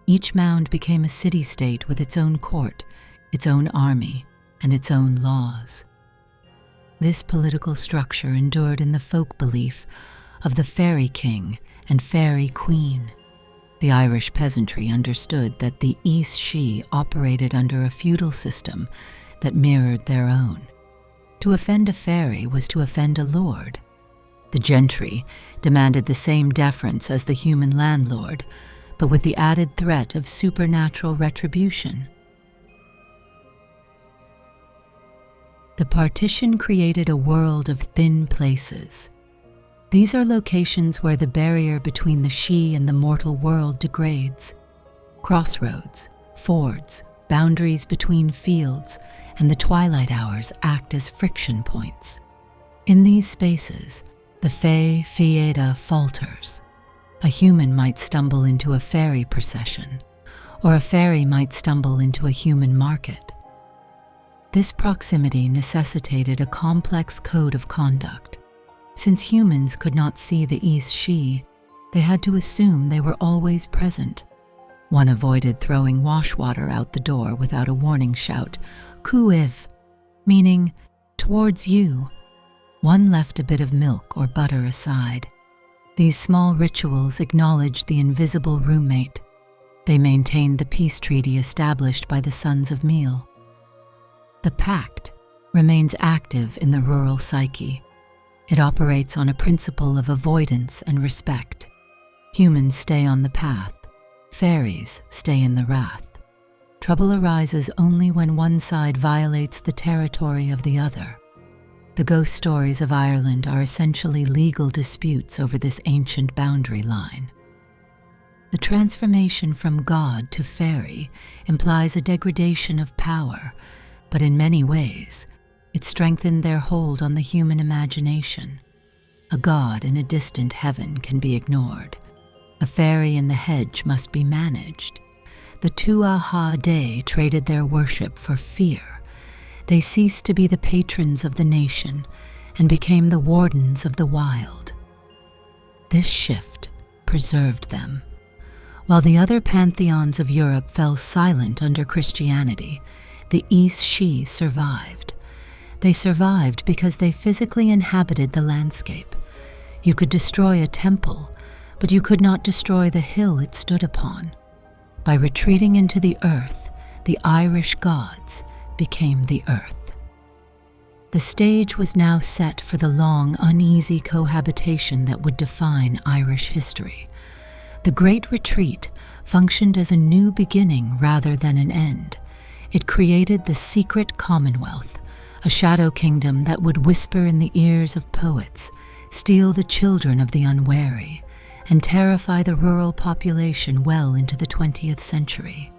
Each mound became a city-state with its own court, its own army, and its own laws. This political structure endured in the folk belief of the fairy king and fairy queen. The Irish peasantry understood that the Aos Sí operated under a feudal system that mirrored their own. To offend a fairy was to offend a lord. The Gentry demanded the same deference as the human landlord, but with the added threat of supernatural retribution. The Partition created a world of thin places. These are locations where the barrier between the Sidhe and the mortal world degrades. Crossroads, fords, boundaries between fields, and the twilight hours act as friction points. In these spaces, the Fé Fieda falters. A human might stumble into a fairy procession, or a fairy might stumble into a human market. This proximity necessitated a complex code of conduct. Since humans could not see the Aos Sí, they had to assume they were always present. One avoided throwing wash water out the door without a warning shout, "Cuiv," meaning, "towards you." One left a bit of milk or butter aside. These small rituals acknowledged the invisible roommate. They maintained the peace treaty established by the Sons of Meal. The Pact remains active in the rural psyche. It operates on a principle of avoidance and respect. Humans stay on the path. Fairies stay in the wrath. Trouble arises only when one side violates the territory of the other. The ghost stories of Ireland are essentially legal disputes over this ancient boundary line. The transformation from god to fairy implies a degradation of power, but in many ways, it strengthened their hold on the human imagination. A god in a distant heaven can be ignored. A fairy in the hedge must be managed. The Tuatha Dé traded their worship for fear. They ceased to be the patrons of the nation and became the wardens of the wild. This shift preserved them. While the other pantheons of Europe fell silent under Christianity, the Aos Sí survived. They survived because they physically inhabited the landscape. You could destroy a temple, but you could not destroy the hill it stood upon. By retreating into the earth, the Irish gods became the earth. The stage was now set for the long, uneasy cohabitation that would define Irish history. The Great Retreat functioned as a new beginning rather than an end. It created the Secret Commonwealth, a shadow kingdom that would whisper in the ears of poets, steal the children of the unwary, and terrify the rural population well into the 20th century.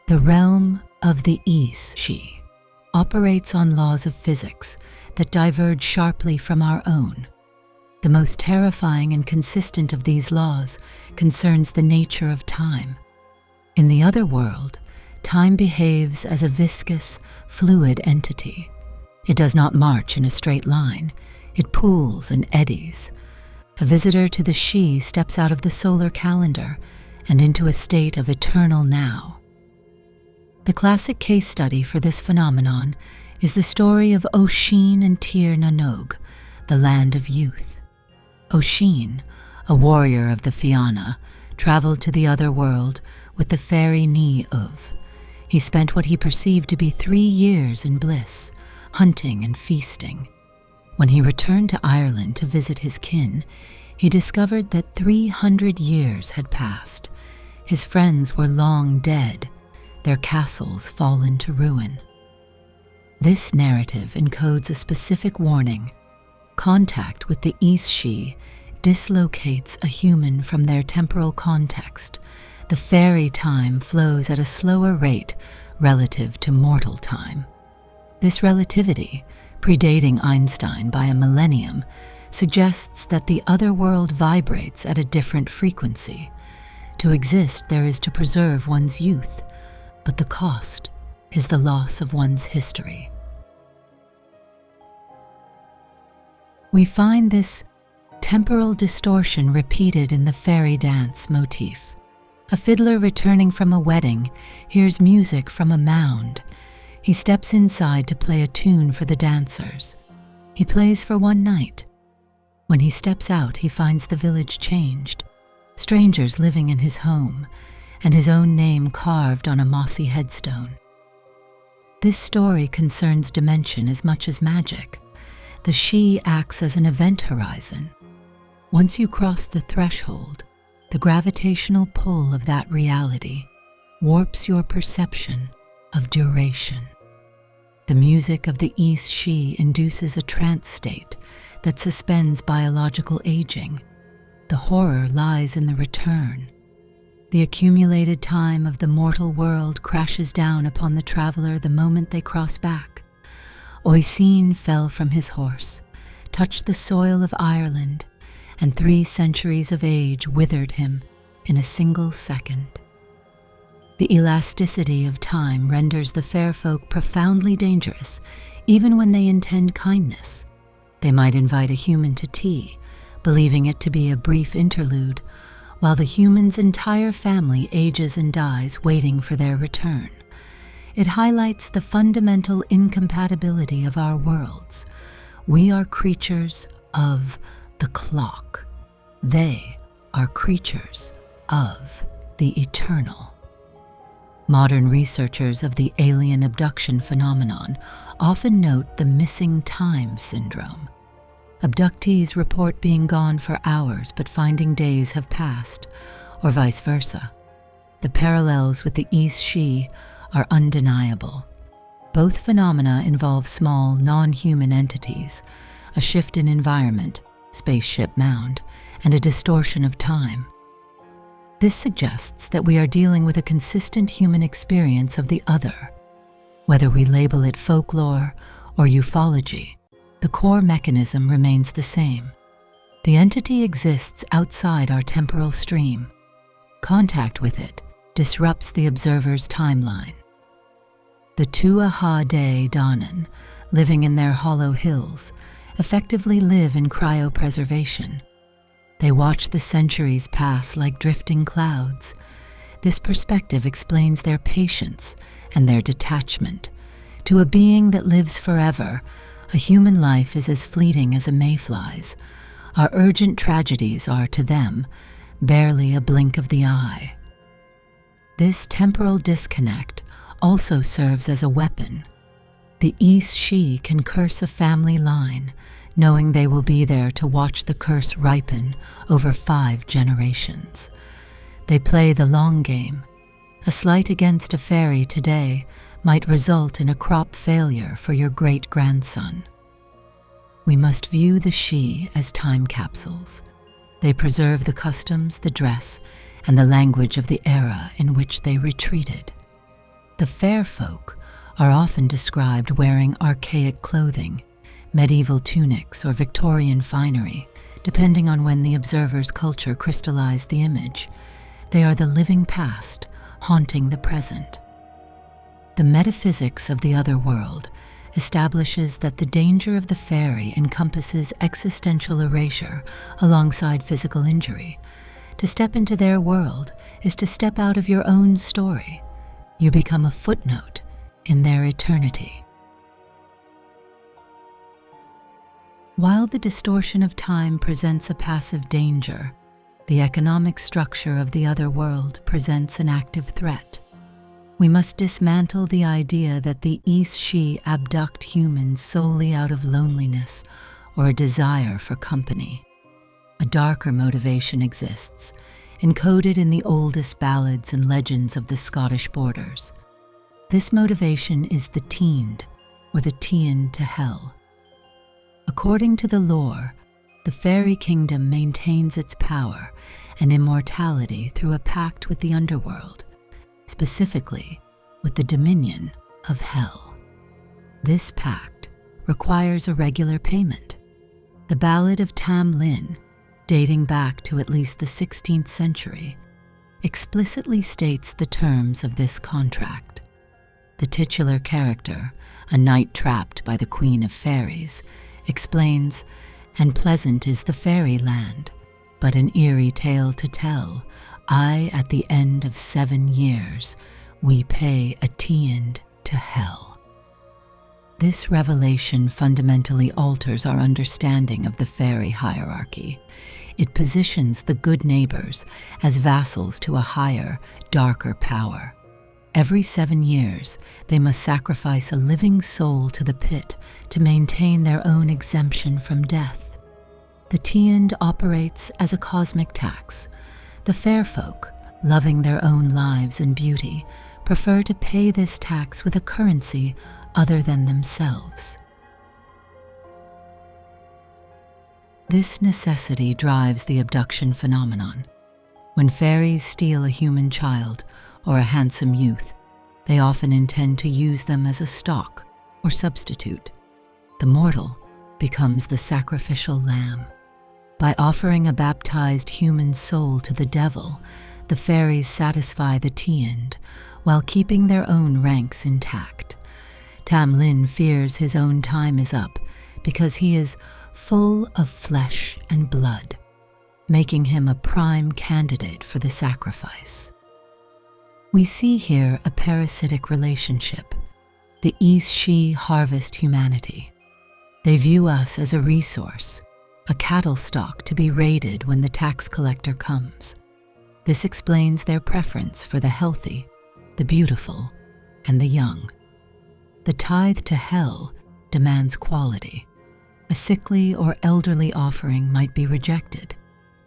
The realm of the Aos Sí operates on laws of physics that diverge sharply from our own. The most terrifying and consistent of these laws concerns the nature of time. In the other world, time behaves as a viscous, fluid entity. It does not march in a straight line. It pools and eddies. A visitor to the Sidhe steps out of the solar calendar and into a state of eternal now. The classic case study for this phenomenon is the story of Oisin and Tir na Nog, the land of youth. Oisin, a warrior of the Fianna, traveled to the other world with the fairy Ní of. He spent what he perceived to be 3 years in bliss, hunting and feasting. When he returned to Ireland to visit his kin, he discovered that 300 years had passed. His friends were long dead, their castles fallen to ruin. This narrative encodes a specific warning. Contact with the Aos Sí dislocates a human from their temporal context. The fairy time flows at a slower rate relative to mortal time. This relativity, predating Einstein by a millennium, suggests that the other world vibrates at a different frequency. To exist, there is to preserve one's youth, but the cost is the loss of one's history. We find this temporal distortion repeated in the fairy dance motif. A fiddler returning from a wedding hears music from a mound. He steps inside to play a tune for the dancers. He plays for one night. When he steps out, he finds the village changed, strangers living in his home, and his own name carved on a mossy headstone. This story concerns dimension as much as magic. The Sidhe acts as an event horizon. Once you cross the threshold, the gravitational pull of that reality warps your perception of duration. The music of the Aos Sí induces a trance state that suspends biological aging. The horror lies in the return. The accumulated time of the mortal world crashes down upon the traveler the moment they cross back. Oisin fell from his horse, touched the soil of Ireland, and 3 centuries of age withered him in a single second. The elasticity of time renders the fair folk profoundly dangerous, even when they intend kindness. They might invite a human to tea, believing it to be a brief interlude, while the human's entire family ages and dies waiting for their return. It highlights the fundamental incompatibility of our worlds. We are creatures of the clock. They are creatures of the eternal. Modern researchers of the alien abduction phenomenon often note the missing time syndrome. Abductees report being gone for hours but finding days have passed, or vice versa. The parallels with the Aos Sí are undeniable. Both phenomena involve small, non-human entities, a shift in environment, spaceship mound, and a distortion of time. This suggests that we are dealing with a consistent human experience of the other. Whether we label it folklore or ufology, the core mechanism remains the same. The entity exists outside our temporal stream. Contact with it disrupts the observer's timeline. The Tuatha Dé Danann, living in their hollow hills, effectively live in cryopreservation. They watch the centuries pass like drifting clouds. This perspective explains their patience and their detachment. To a being that lives forever, a human life is as fleeting as a mayfly's. Our urgent tragedies are, to them, barely a blink of the eye. This temporal disconnect also serves as a weapon. The Aos Sí can curse a family line, knowing they will be there to watch the curse ripen over 5 generations. They play the long game. A slight against a fairy today might result in a crop failure for your great-grandson. We must view the Sidhe as time capsules. They preserve the customs, the dress, and the language of the era in which they retreated. The fair folk are often described wearing archaic clothing, medieval tunics or Victorian finery, depending on when the observer's culture crystallized the image. They are the living past, haunting the present. The metaphysics of the Otherworld establishes that the danger of the fairy encompasses existential erasure alongside physical injury. To step into their world is to step out of your own story. You become a footnote in their eternity. While the distortion of time presents a passive danger, the economic structure of the Otherworld presents an active threat. We must dismantle the idea that the Aos Sí abduct humans solely out of loneliness or a desire for company. A darker motivation exists, encoded in the oldest ballads and legends of the Scottish borders. This motivation is the Teind, or the Teind to hell. According to the lore, the fairy kingdom maintains its power and immortality through a pact with the underworld, specifically with the dominion of hell. This pact requires a regular payment. The Ballad of Tam Lin, dating back to at least the 16th century, explicitly states the terms of this contract. The titular character, a knight trapped by the Queen of Fairies, explains, "And pleasant is the fairy land, but an eerie tale to tell. At the end of 7 years, we pay a Teind to hell." This revelation fundamentally alters our understanding of the fairy hierarchy. It positions the good neighbors as vassals to a higher, darker power. Every 7 years, they must sacrifice a living soul to the pit to maintain their own exemption from death. The Teind operates as a cosmic tax. The fair folk, loving their own lives and beauty, prefer to pay this tax with a currency other than themselves. This necessity drives the abduction phenomenon. When fairies steal a human child or a handsome youth, they often intend to use them as a stock or substitute. The mortal becomes the sacrificial lamb. By offering a baptized human soul to the devil, the fairies satisfy the Teind while keeping their own ranks intact. Tam Lin fears his own time is up because he is full of flesh and blood, making him a prime candidate for the sacrifice. We see here a parasitic relationship. The Aos Sí harvest humanity. They view us as a resource, a cattle stock to be raided when the tax collector comes. This explains their preference for the healthy, the beautiful, and the young. The tithe to hell demands quality. A sickly or elderly offering might be rejected,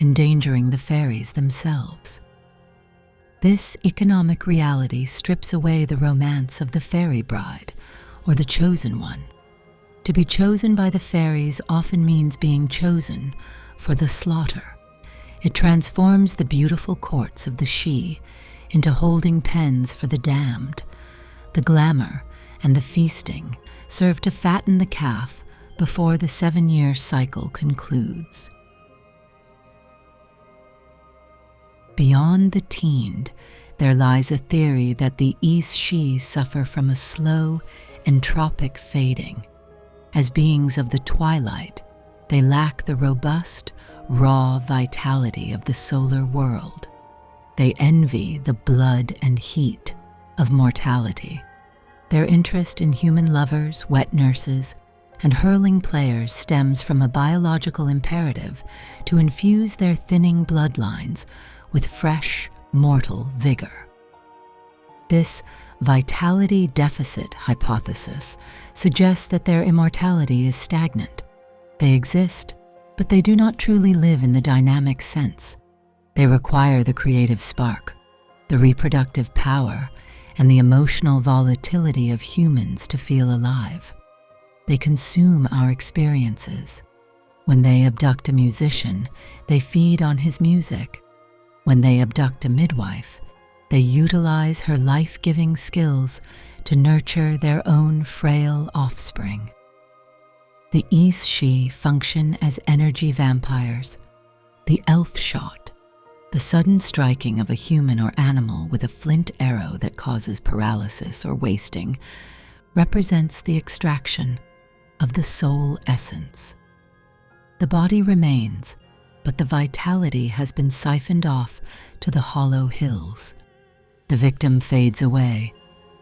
endangering the fairies themselves. This economic reality strips away the romance of the fairy bride or the chosen one. To be chosen by the fairies often means being chosen for the slaughter. It transforms the beautiful courts of the Sidhe into holding pens for the damned. The glamour and the feasting serve to fatten the calf before the 7-year cycle concludes. Beyond the Teind, there lies a theory that the Aos Sí suffer from a slow, entropic fading. As beings of the twilight, they lack the robust, raw vitality of the solar world. They envy the blood and heat of mortality. Their interest in human lovers, wet nurses, and hurling players stems from a biological imperative to infuse their thinning bloodlines with fresh, mortal vigor. This vitality deficit hypothesis suggests that their immortality is stagnant. They exist, but they do not truly live in the dynamic sense. They require the creative spark, the reproductive power, and the emotional volatility of humans to feel alive. They consume our experiences. When they abduct a musician, they feed on his music. When they abduct a midwife, they utilize her life-giving skills to nurture their own frail offspring. The Aos Sí function as energy vampires. The elf shot, the sudden striking of a human or animal with a flint arrow that causes paralysis or wasting, represents the extraction of the soul essence. The body remains, but the vitality has been siphoned off to the hollow hills. The victim fades away,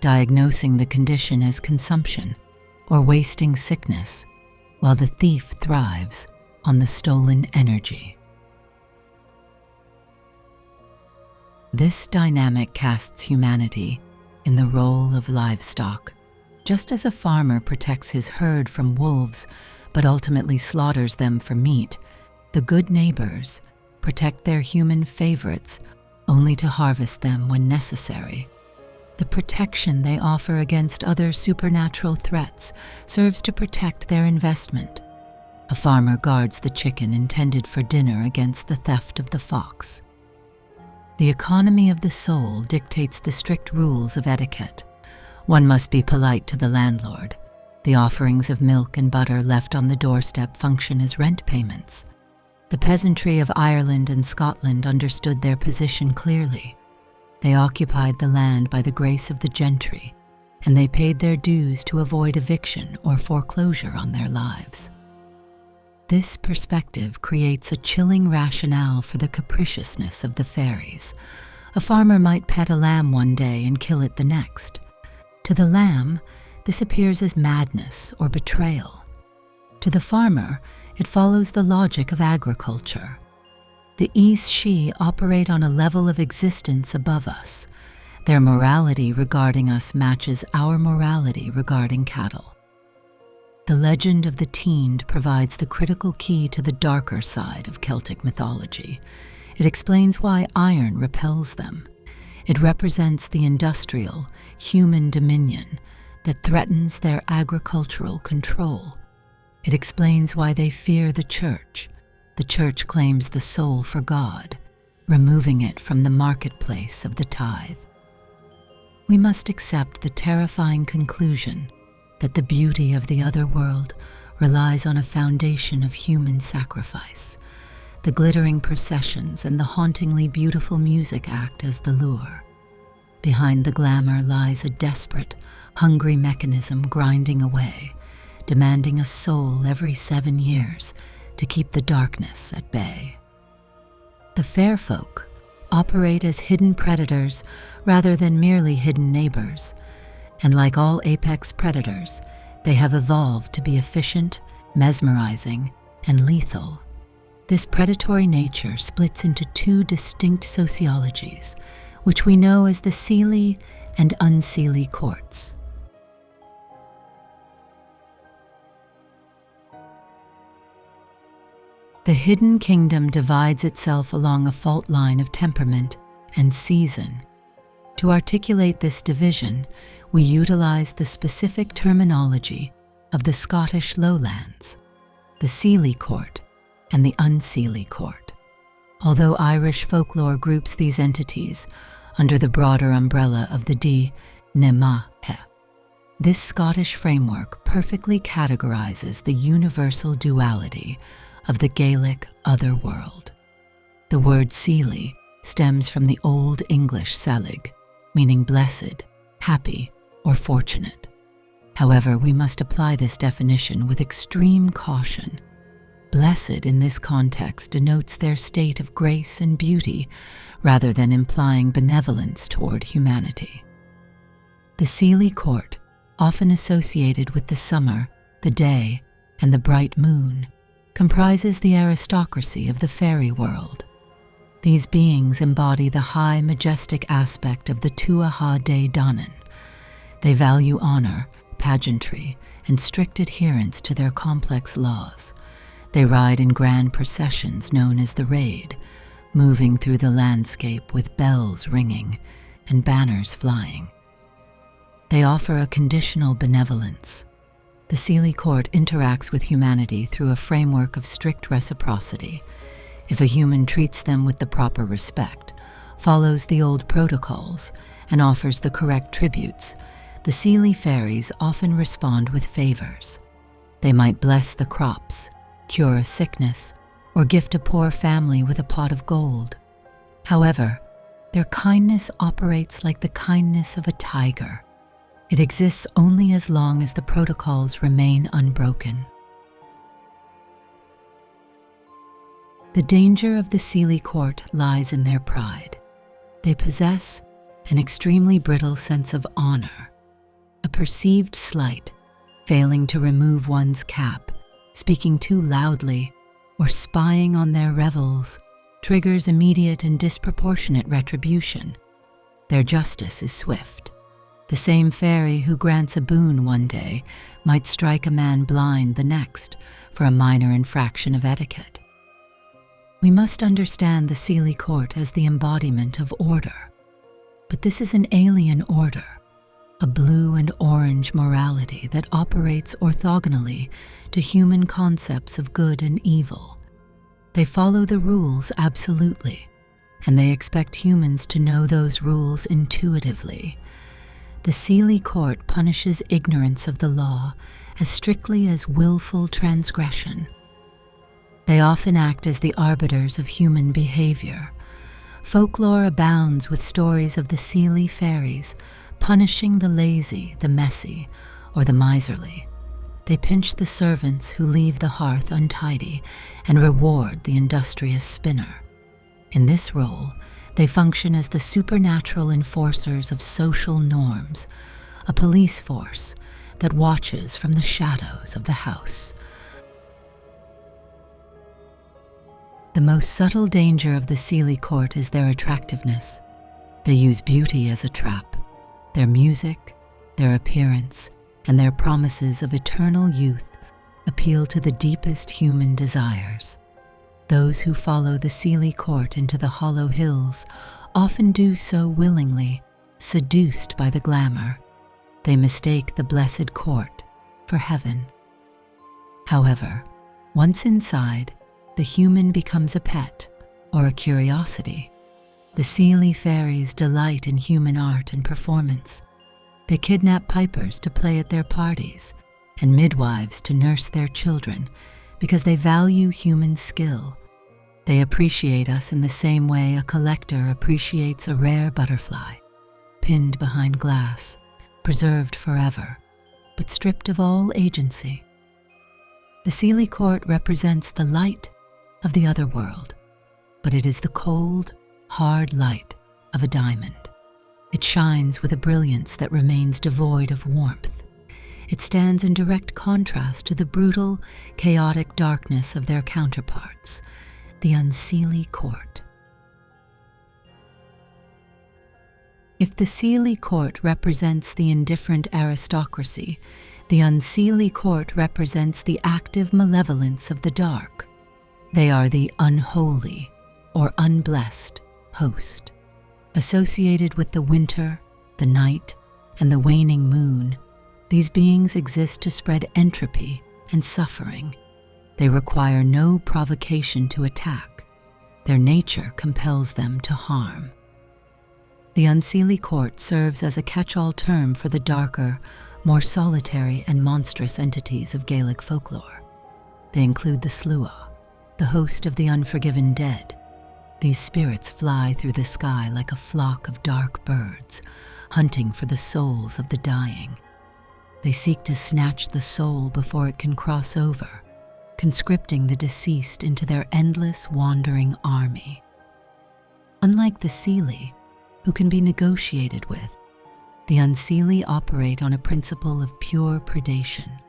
diagnosing the condition as consumption or wasting sickness, while the thief thrives on the stolen energy. This dynamic casts humanity in the role of livestock. Just as a farmer protects his herd from wolves, but ultimately slaughters them for meat, the good neighbors protect their human favorites only to harvest them when necessary. The protection they offer against other supernatural threats serves to protect their investment. A farmer guards the chicken intended for dinner against the theft of the fox. The economy of the soul dictates the strict rules of etiquette. One must be polite to the landlord. The offerings of milk and butter left on the doorstep function as rent payments. The peasantry of Ireland and Scotland understood their position clearly. They occupied the land by the grace of the Gentry, and they paid their dues to avoid eviction or foreclosure on their lives. This perspective creates a chilling rationale for the capriciousness of the fairies. A farmer might pet a lamb one day and kill it the next. To the lamb, this appears as madness or betrayal. To the farmer, it follows the logic of agriculture. The Aos Sí operate on a level of existence above us. Their morality regarding us matches our morality regarding cattle. The legend of the Teind provides the critical key to the darker side of Celtic mythology. It explains why iron repels them. It represents the industrial, human dominion that threatens their agricultural control. It explains why they fear the church. The church claims the soul for God, removing it from the marketplace of the tithe. We must accept the terrifying conclusion that the beauty of the other world relies on a foundation of human sacrifice. The glittering processions and the hauntingly beautiful music act as the lure. Behind the glamour lies a desperate, hungry mechanism grinding away, demanding a soul every 7 years to keep the darkness at bay. The fair folk operate as hidden predators rather than merely hidden neighbors, and like all apex predators, they have evolved to be efficient, mesmerizing, and lethal. This predatory nature splits into 2 distinct sociologies, which we know as the Seelie and Unseelie Courts. The hidden kingdom divides itself along a fault line of temperament and season. To articulate this division, we utilize the specific terminology of the Scottish lowlands, the Seelie Court and the Unseelie Court. Although Irish folklore groups these entities under the broader umbrella of the Dé Danann, this Scottish framework perfectly categorizes the universal duality of the Gaelic Otherworld. The word Seelie stems from the Old English Selig, meaning blessed, happy, or fortunate. However, we must apply this definition with extreme caution. Blessed in this context denotes their state of grace and beauty rather than implying benevolence toward humanity. The Seelie Court, often associated with the summer, the day, and the bright moon, comprises the aristocracy of the fairy world. These beings embody the high, majestic aspect of the Tuatha Dé Danann. They value honor, pageantry, and strict adherence to their complex laws. They ride in grand processions known as the Raid, moving through the landscape with bells ringing and banners flying. They offer a conditional benevolence. The Seelie Court interacts with humanity through a framework of strict reciprocity. If a human treats them with the proper respect, follows the old protocols, and offers the correct tributes, the Seelie fairies often respond with favors. They might bless the crops, cure a sickness, or gift a poor family with a pot of gold. However, their kindness operates like the kindness of a tiger. It exists only as long as the protocols remain unbroken. The danger of the Seelie Court lies in their pride. They possess an extremely brittle sense of honor. A perceived slight, failing to remove one's cap, speaking too loudly, or spying on their revels, triggers immediate and disproportionate retribution. Their justice is swift. The same fairy who grants a boon one day might strike a man blind the next for a minor infraction of etiquette. We must understand the Seelie Court as the embodiment of order. But this is an alien order, a blue and orange morality that operates orthogonally to human concepts of good and evil. They follow the rules absolutely, and they expect humans to know those rules intuitively. the Seelie Court punishes ignorance of the law as strictly as willful transgression. They often act as the arbiters of human behavior. Folklore abounds with stories of the Seelie fairies punishing the lazy, the messy, or the miserly. They pinch the servants who leave the hearth untidy and reward the industrious spinner. In this role, they function as the supernatural enforcers of social norms, a police force that watches from the shadows of the house. The most subtle danger of the Seelie Court is their attractiveness. They use beauty as a trap. Their music, their appearance, and their promises of eternal youth appeal to the deepest human desires. Those who follow the Seelie Court into the hollow hills often do so willingly, seduced by the glamour. They mistake the blessed court for heaven. However, once inside, the human becomes a pet or a curiosity. The Seelie fairies delight in human art and performance. They kidnap pipers to play at their parties and midwives to nurse their children because they value human skill. They appreciate us in the same way a collector appreciates a rare butterfly, pinned behind glass, preserved forever, but stripped of all agency. The Seelie Court represents the light of the Otherworld, but it is the cold, hard light of a diamond. It shines with a brilliance that remains devoid of warmth. It stands in direct contrast to the brutal, chaotic darkness of their counterparts, the Unseelie Court. If the Seelie Court represents the indifferent aristocracy, the Unseelie Court represents the active malevolence of the dark. They are the unholy or unblessed host. Associated with the winter, the night, and the waning moon, these beings exist to spread entropy and suffering. They require no provocation to attack. Their nature compels them to harm. The Unseelie Court serves as a catch-all term for the darker, more solitary and monstrous entities of Gaelic folklore. They include the Slua, the host of the unforgiven dead. These spirits fly through the sky like a flock of dark birds, hunting for the souls of the dying. They seek to snatch the soul before it can cross over, conscripting the deceased into their endless wandering army. Unlike the Seelie, who can be negotiated with, the Unseelie operate on a principle of pure predation.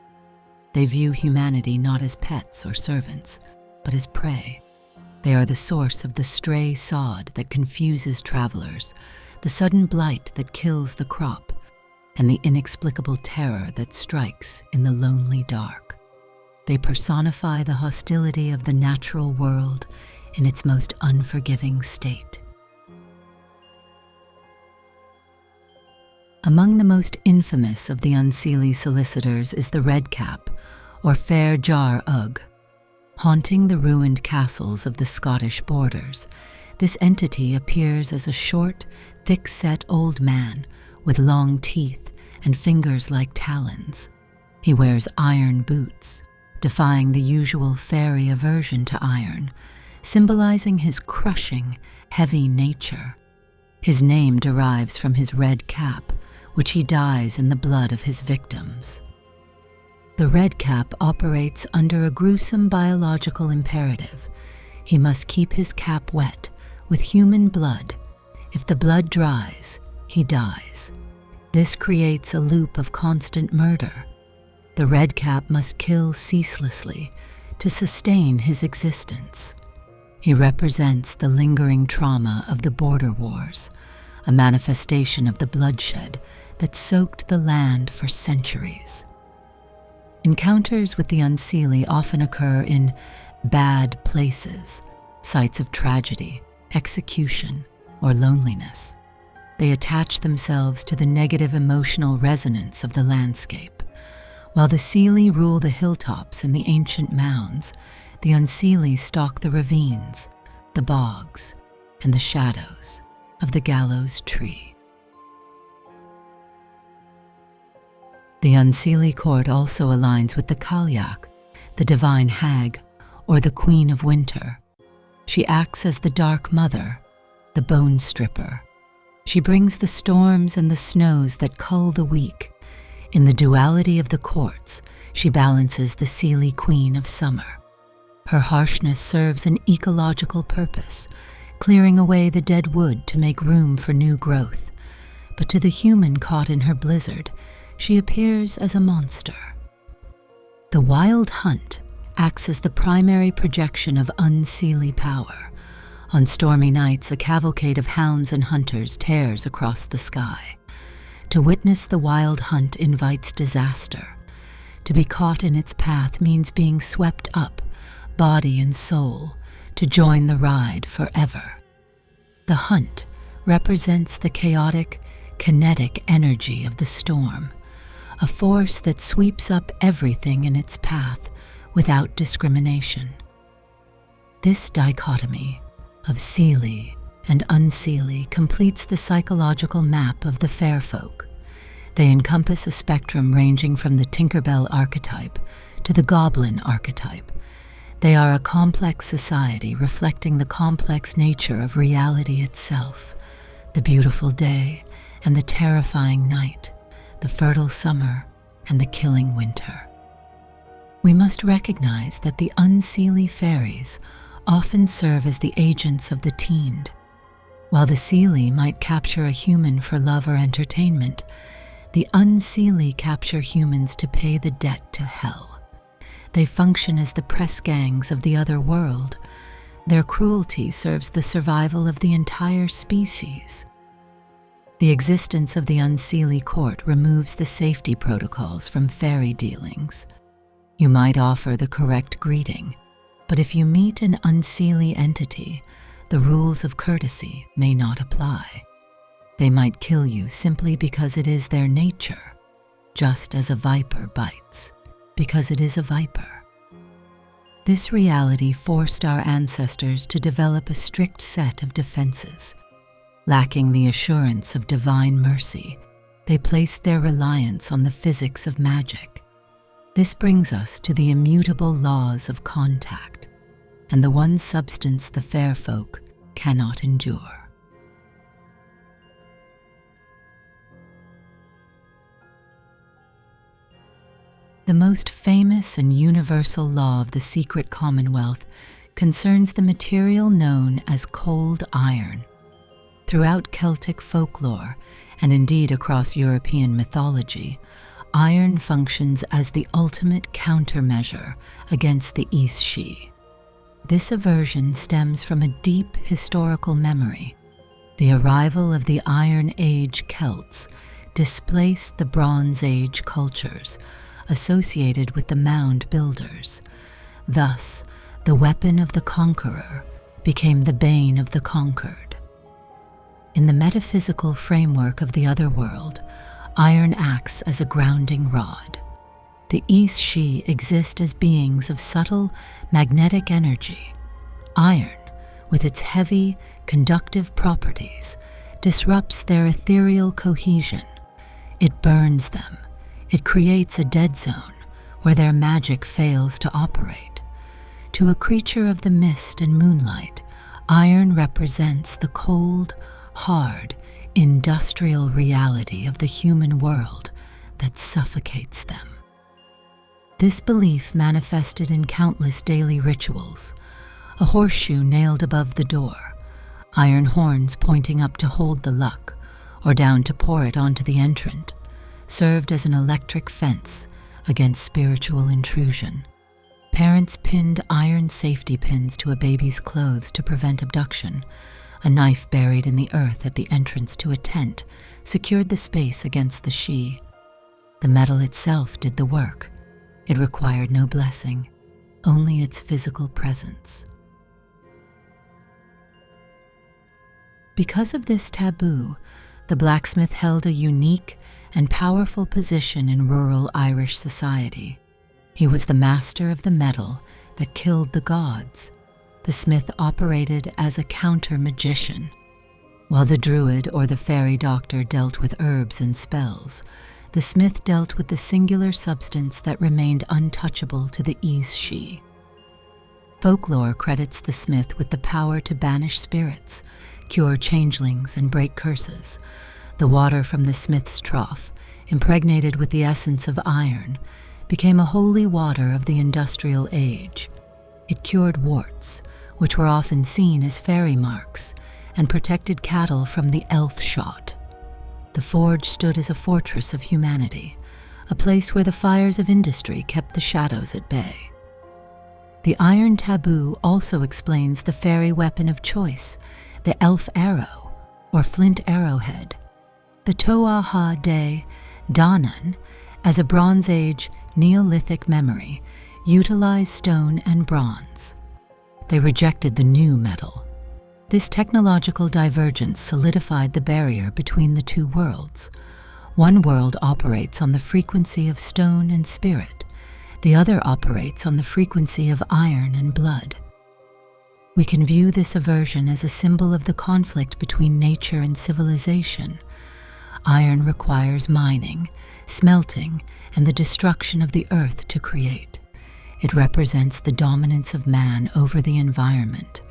They view humanity not as pets or servants, but as prey. They are the source of the stray sod that confuses travelers, the sudden blight that kills the crop, and the inexplicable terror that strikes in the lonely dark. They personify the hostility of the natural world in its most unforgiving state. Among the most infamous of the Unseelie solicitors is the Redcap, or Fair Jar Ugg. Haunting the ruined castles of the Scottish borders, this entity appears as a short, thick-set old man with long teeth and fingers like talons. He wears iron boots, defying the usual fairy aversion to iron, symbolizing his crushing, heavy nature. His name derives from his red cap, which he dyes in the blood of his victims. The Redcap operates under a gruesome biological imperative. He must keep his cap wet with human blood. If the blood dries, he dies. This creates a loop of constant murder. The Redcap must kill ceaselessly to sustain his existence. He represents the lingering trauma of the border wars, a manifestation of the bloodshed that soaked the land for centuries. Encounters with the Unseelie often occur in bad places, sites of tragedy, execution, or loneliness. They attach themselves to the negative emotional resonance of the landscape. While the Seelie rule the hilltops and the ancient mounds, the Unseelie stalk the ravines, the bogs, and the shadows of the gallows tree. The Unseelie Court also aligns with the Cailleach, the divine hag, or the Queen of Winter. She acts as the Dark Mother, the Bone Stripper. She brings the storms and the snows that cull the weak. In the duality of the courts, she balances the Seelie Queen of Summer. Her harshness serves an ecological purpose, clearing away the dead wood to make room for new growth. But to the human caught in her blizzard, she appears as a monster. The Wild Hunt acts as the primary projection of unseelie power. On stormy nights, a cavalcade of hounds and hunters tears across the sky. To witness the Wild Hunt invites disaster. To be caught in its path means being swept up, body and soul, to join the ride forever. The hunt represents the chaotic, kinetic energy of the storm, a force that sweeps up everything in its path without discrimination. This dichotomy of Seelie and Unseelie completes the psychological map of the fair folk. They encompass a spectrum ranging from the Tinkerbell archetype to the Goblin archetype. They are a complex society reflecting the complex nature of reality itself, the beautiful day and the terrifying night, the fertile summer and the killing winter. We must recognize that the Unseelie fairies often serve as the agents of the Teind. While the Seelie might capture a human for love or entertainment, the Unseelie capture humans to pay the debt to hell. They function as the press gangs of the Otherworld. Their cruelty serves the survival of the entire species. The existence of the Unseelie Court removes the safety protocols from fairy dealings. You might offer the correct greeting, but if you meet an Unseelie entity, the rules of courtesy may not apply. They might kill you simply because it is their nature, just as a viper bites, because it is a viper. This reality forced our ancestors to develop a strict set of defenses. Lacking the assurance of divine mercy, they placed their reliance on the physics of magic. This brings us to the immutable laws of contact, and the one substance the fair folk cannot endure. The most famous and universal law of the Secret Commonwealth concerns the material known as cold iron. Throughout Celtic folklore, and indeed across European mythology, iron functions as the ultimate countermeasure against the Aos Sí. This aversion stems from a deep historical memory. The arrival of the Iron Age Celts displaced the Bronze Age cultures associated with the mound builders. Thus, the weapon of the conqueror became the bane of the conquered. In the metaphysical framework of the Otherworld, iron acts as a grounding rod. The Aos Sí exist as beings of subtle magnetic energy. Iron, with its heavy, conductive properties, disrupts their ethereal cohesion. It burns them. It creates a dead zone where their magic fails to operate. To a creature of the mist and moonlight, iron represents the cold, hard, industrial reality of the human world that suffocates them. This belief manifested in countless daily rituals: a horseshoe nailed above the door, iron horns pointing up to hold the luck, or down to pour it onto the entrant, served as an electric fence against spiritual intrusion. Parents pinned iron safety pins to a baby's clothes to prevent abduction. A knife buried in the earth at the entrance to a tent secured the space against the Sidhe. The metal itself did the work. It required no blessing, only its physical presence. Because of this taboo, the blacksmith held a unique and powerful position in rural Irish society. He was the master of the metal that killed the gods. The smith operated as a counter-magician. While the druid or the fairy doctor dealt with herbs and spells, the smith dealt with the singular substance that remained untouchable to the Aos Sí. Folklore credits the smith with the power to banish spirits, cure changelings, and break curses. The water from the smith's trough, impregnated with the essence of iron, became a holy water of the industrial age. It cured warts, which were often seen as fairy marks, and protected cattle from the elf shot. The forge stood as a fortress of humanity, a place where the fires of industry kept the shadows at bay. The Iron Taboo also explains the fairy weapon of choice, the elf arrow, or flint arrowhead. The Tuatha Dé Danann, as a Bronze Age Neolithic memory, utilized stone and bronze. They rejected the new metal. This technological divergence solidified the barrier between the two worlds. One world operates on the frequency of stone and spirit. The other operates on the frequency of iron and blood. We can view this aversion as a symbol of the conflict between nature and civilization. Iron requires mining, smelting, and the destruction of the earth to create. It represents the dominance of man over the environment.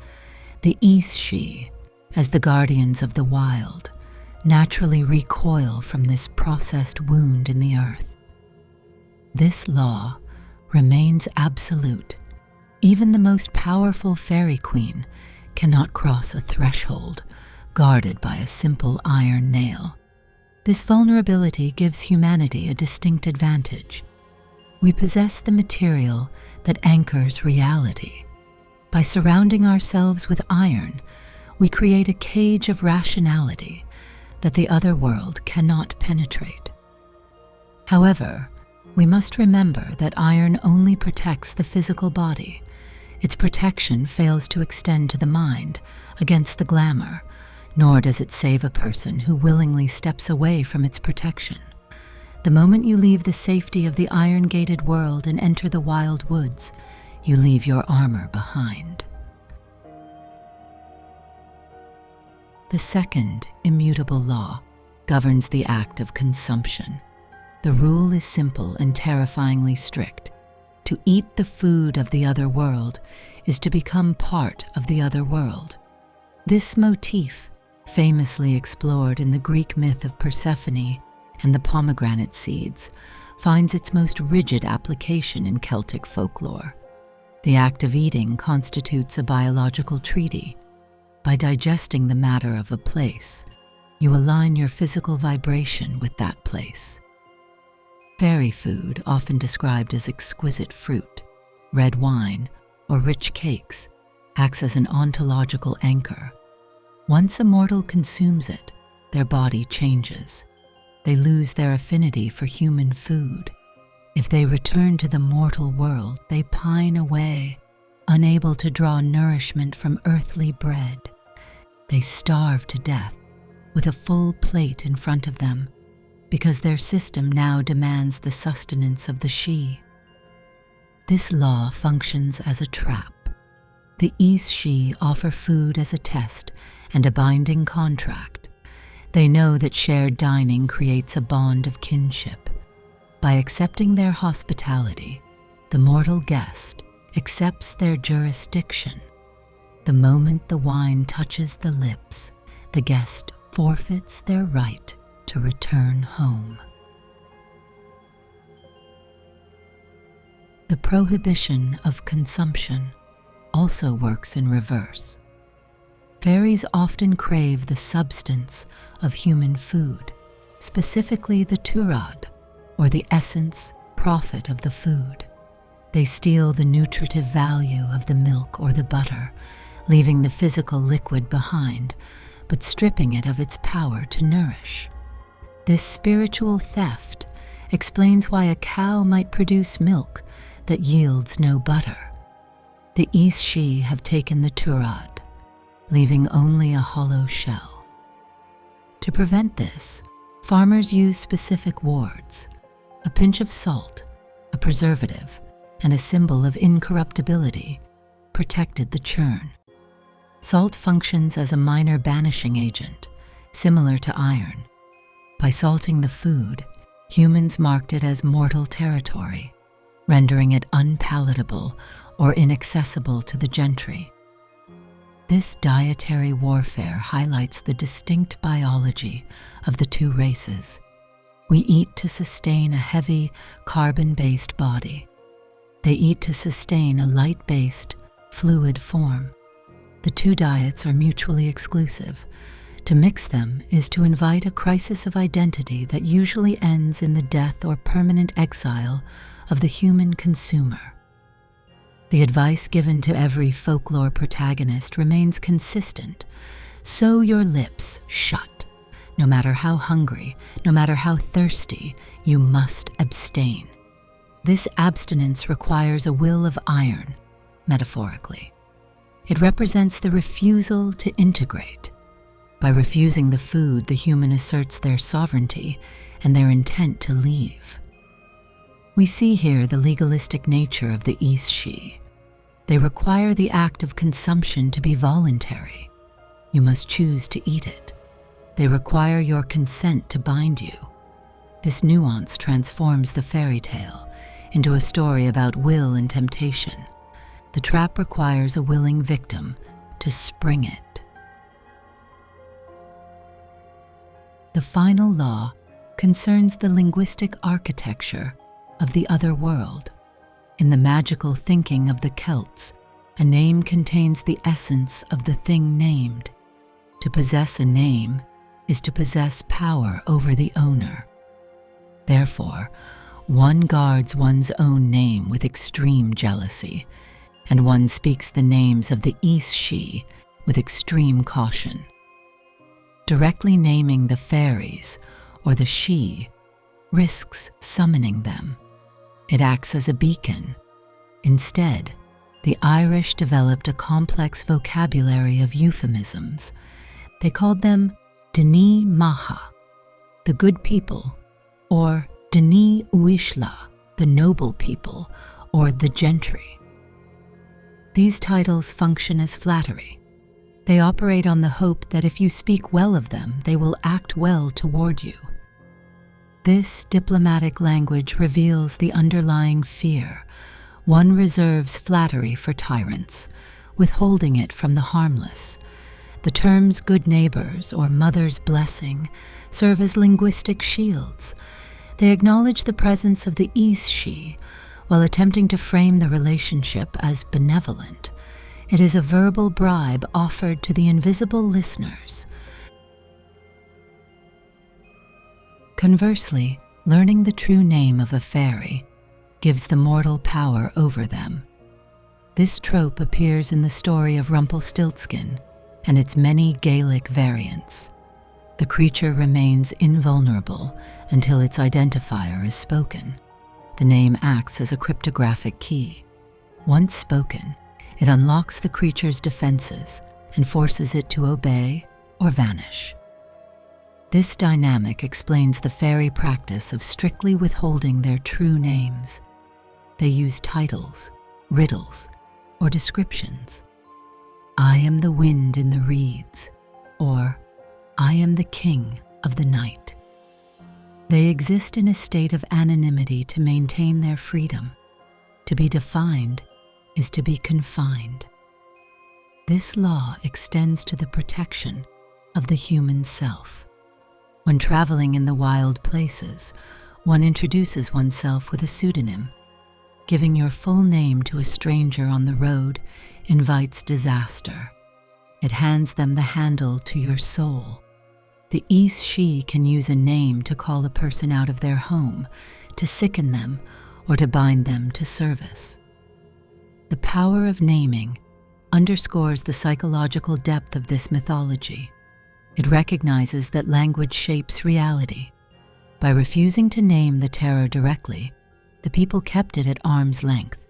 The Aos Sí, as the guardians of the wild, naturally recoil from this processed wound in the earth. This law remains absolute. Even the most powerful fairy queen cannot cross a threshold guarded by a simple iron nail. This vulnerability gives humanity a distinct advantage. We possess the material that anchors reality. By surrounding ourselves with iron, we create a cage of rationality that the other world cannot penetrate. However, we must remember that iron only protects the physical body. Its protection fails to extend to the mind against the glamour, nor does it save a person who willingly steps away from its protection. The moment you leave the safety of the iron-gated world and enter the wild woods, you leave your armor behind. The second immutable law governs the act of consumption. The rule is simple and terrifyingly strict. To eat the food of the other world is to become part of the other world. This motif, famously explored in the Greek myth of Persephone and the pomegranate seeds, finds its most rigid application in Celtic folklore. The act of eating constitutes a biological treaty. By digesting the matter of a place, you align your physical vibration with that place. Fairy food, often described as exquisite fruit, red wine, or rich cakes, acts as an ontological anchor. Once a mortal consumes it, their body changes. They lose their affinity for human food. If they return to the mortal world, they pine away, unable to draw nourishment from earthly bread. They starve to death with a full plate in front of them, because their system now demands the sustenance of the Sidhe. This law functions as a trap. The Aos Sí offer food as a test and a binding contract. They know that shared dining creates a bond of kinship. By accepting their hospitality, the mortal guest accepts their jurisdiction. The moment the wine touches the lips, the guest forfeits their right to return home. The prohibition of consumption also works in reverse. Fairies often crave the substance of human food, specifically the tuatha, or the essence, profit of the food. They steal the nutritive value of the milk or the butter, leaving the physical liquid behind, but stripping it of its power to nourish. This spiritual theft explains why a cow might produce milk that yields no butter. The Aos Sí have taken the tuatha, leaving only a hollow shell. To prevent this, farmers use specific wards. A pinch of salt, a preservative, and a symbol of incorruptibility protected the churn. Salt functions as a minor banishing agent, similar to iron. By salting the food, humans marked it as mortal territory, rendering it unpalatable or inaccessible to the Gentry. This dietary warfare highlights the distinct biology of the two races. We eat to sustain a heavy, carbon-based body. They eat to sustain a light-based, fluid form. The two diets are mutually exclusive. To mix them is to invite a crisis of identity that usually ends in the death or permanent exile of the human consumer. The advice given to every folklore protagonist remains consistent. Sew your lips shut. No matter how hungry, no matter how thirsty, you must abstain. This abstinence requires a will of iron, metaphorically. It represents the refusal to integrate. By refusing the food, the human asserts their sovereignty and their intent to leave. We see here the legalistic nature of the Aos Sí. They require the act of consumption to be voluntary. You must choose to eat it. They require your consent to bind you. This nuance transforms the fairy tale into a story about will and temptation. The trap requires a willing victim to spring it. The final law concerns the linguistic architecture of the Otherworld. In the magical thinking of the Celts, a name contains the essence of the thing named. To possess a name is to possess power over the owner. Therefore, one guards one's own name with extreme jealousy, and one speaks the names of the Aos Sí with extreme caution. Directly naming the fairies or the Sidhe risks summoning them. It acts as a beacon. Instead, the Irish developed a complex vocabulary of euphemisms. They called them Dní Maithe, the good people, or Dní Uaisle, the noble people, or the Gentry. These titles function as flattery. They operate on the hope that if you speak well of them, they will act well toward you. This diplomatic language reveals the underlying fear. One reserves flattery for tyrants, withholding it from the harmless. The terms good neighbors or mother's blessing serve as linguistic shields. They acknowledge the presence of the Aos Sí while attempting to frame the relationship as benevolent. It is a verbal bribe offered to the invisible listeners. Conversely, learning the true name of a fairy gives the mortal power over them. This trope appears in the story of Rumpelstiltskin and its many Gaelic variants. The creature remains invulnerable until its identifier is spoken. The name acts as a cryptographic key. Once spoken, it unlocks the creature's defenses and forces it to obey or vanish. This dynamic explains the fairy practice of strictly withholding their true names. They use titles, riddles, or descriptions. I am the wind in the reeds, or I am the king of the night. They exist in a state of anonymity to maintain their freedom. To be defined is to be confined. This law extends to the protection of the human self. When traveling in the wild places, one introduces oneself with a pseudonym. Giving your full name to a stranger on the road invites disaster. It hands them the handle to your soul. The Aos Sí can use a name to call a person out of their home, to sicken them, or to bind them to service. The power of naming underscores the psychological depth of this mythology. It recognizes that language shapes reality. By refusing to name the terror directly, the people kept it at arm's length.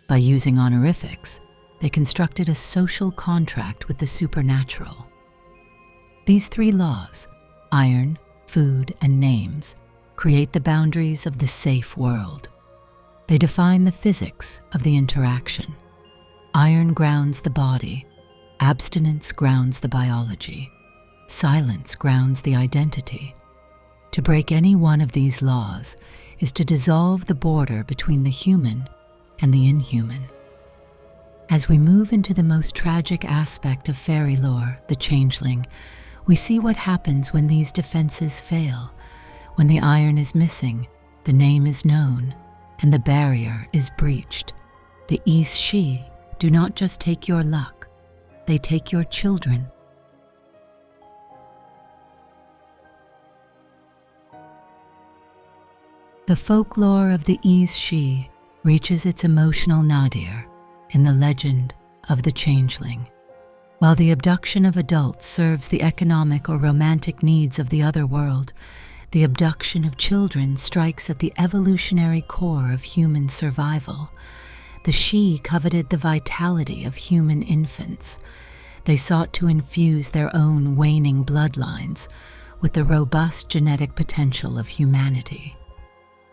By using honorifics, they constructed a social contract with the supernatural. These three laws, iron, food, and names, create the boundaries of the safe world. They define the physics of the interaction. Iron grounds the body, abstinence grounds the biology, silence grounds the identity. To break any one of these laws is to dissolve the border between the human and the inhuman. As we move into the most tragic aspect of fairy lore, the Changeling, we see what happens when these defenses fail, when the iron is missing, the name is known, and the barrier is breached. The Aos Sí do not just take your luck, they take your children. The folklore of the Aos Sí reaches its emotional nadir in the legend of the Changeling. While the abduction of adults serves the economic or romantic needs of the Otherworld, the abduction of children strikes at the evolutionary core of human survival. The Sidhe coveted the vitality of human infants. They sought to infuse their own waning bloodlines with the robust genetic potential of humanity.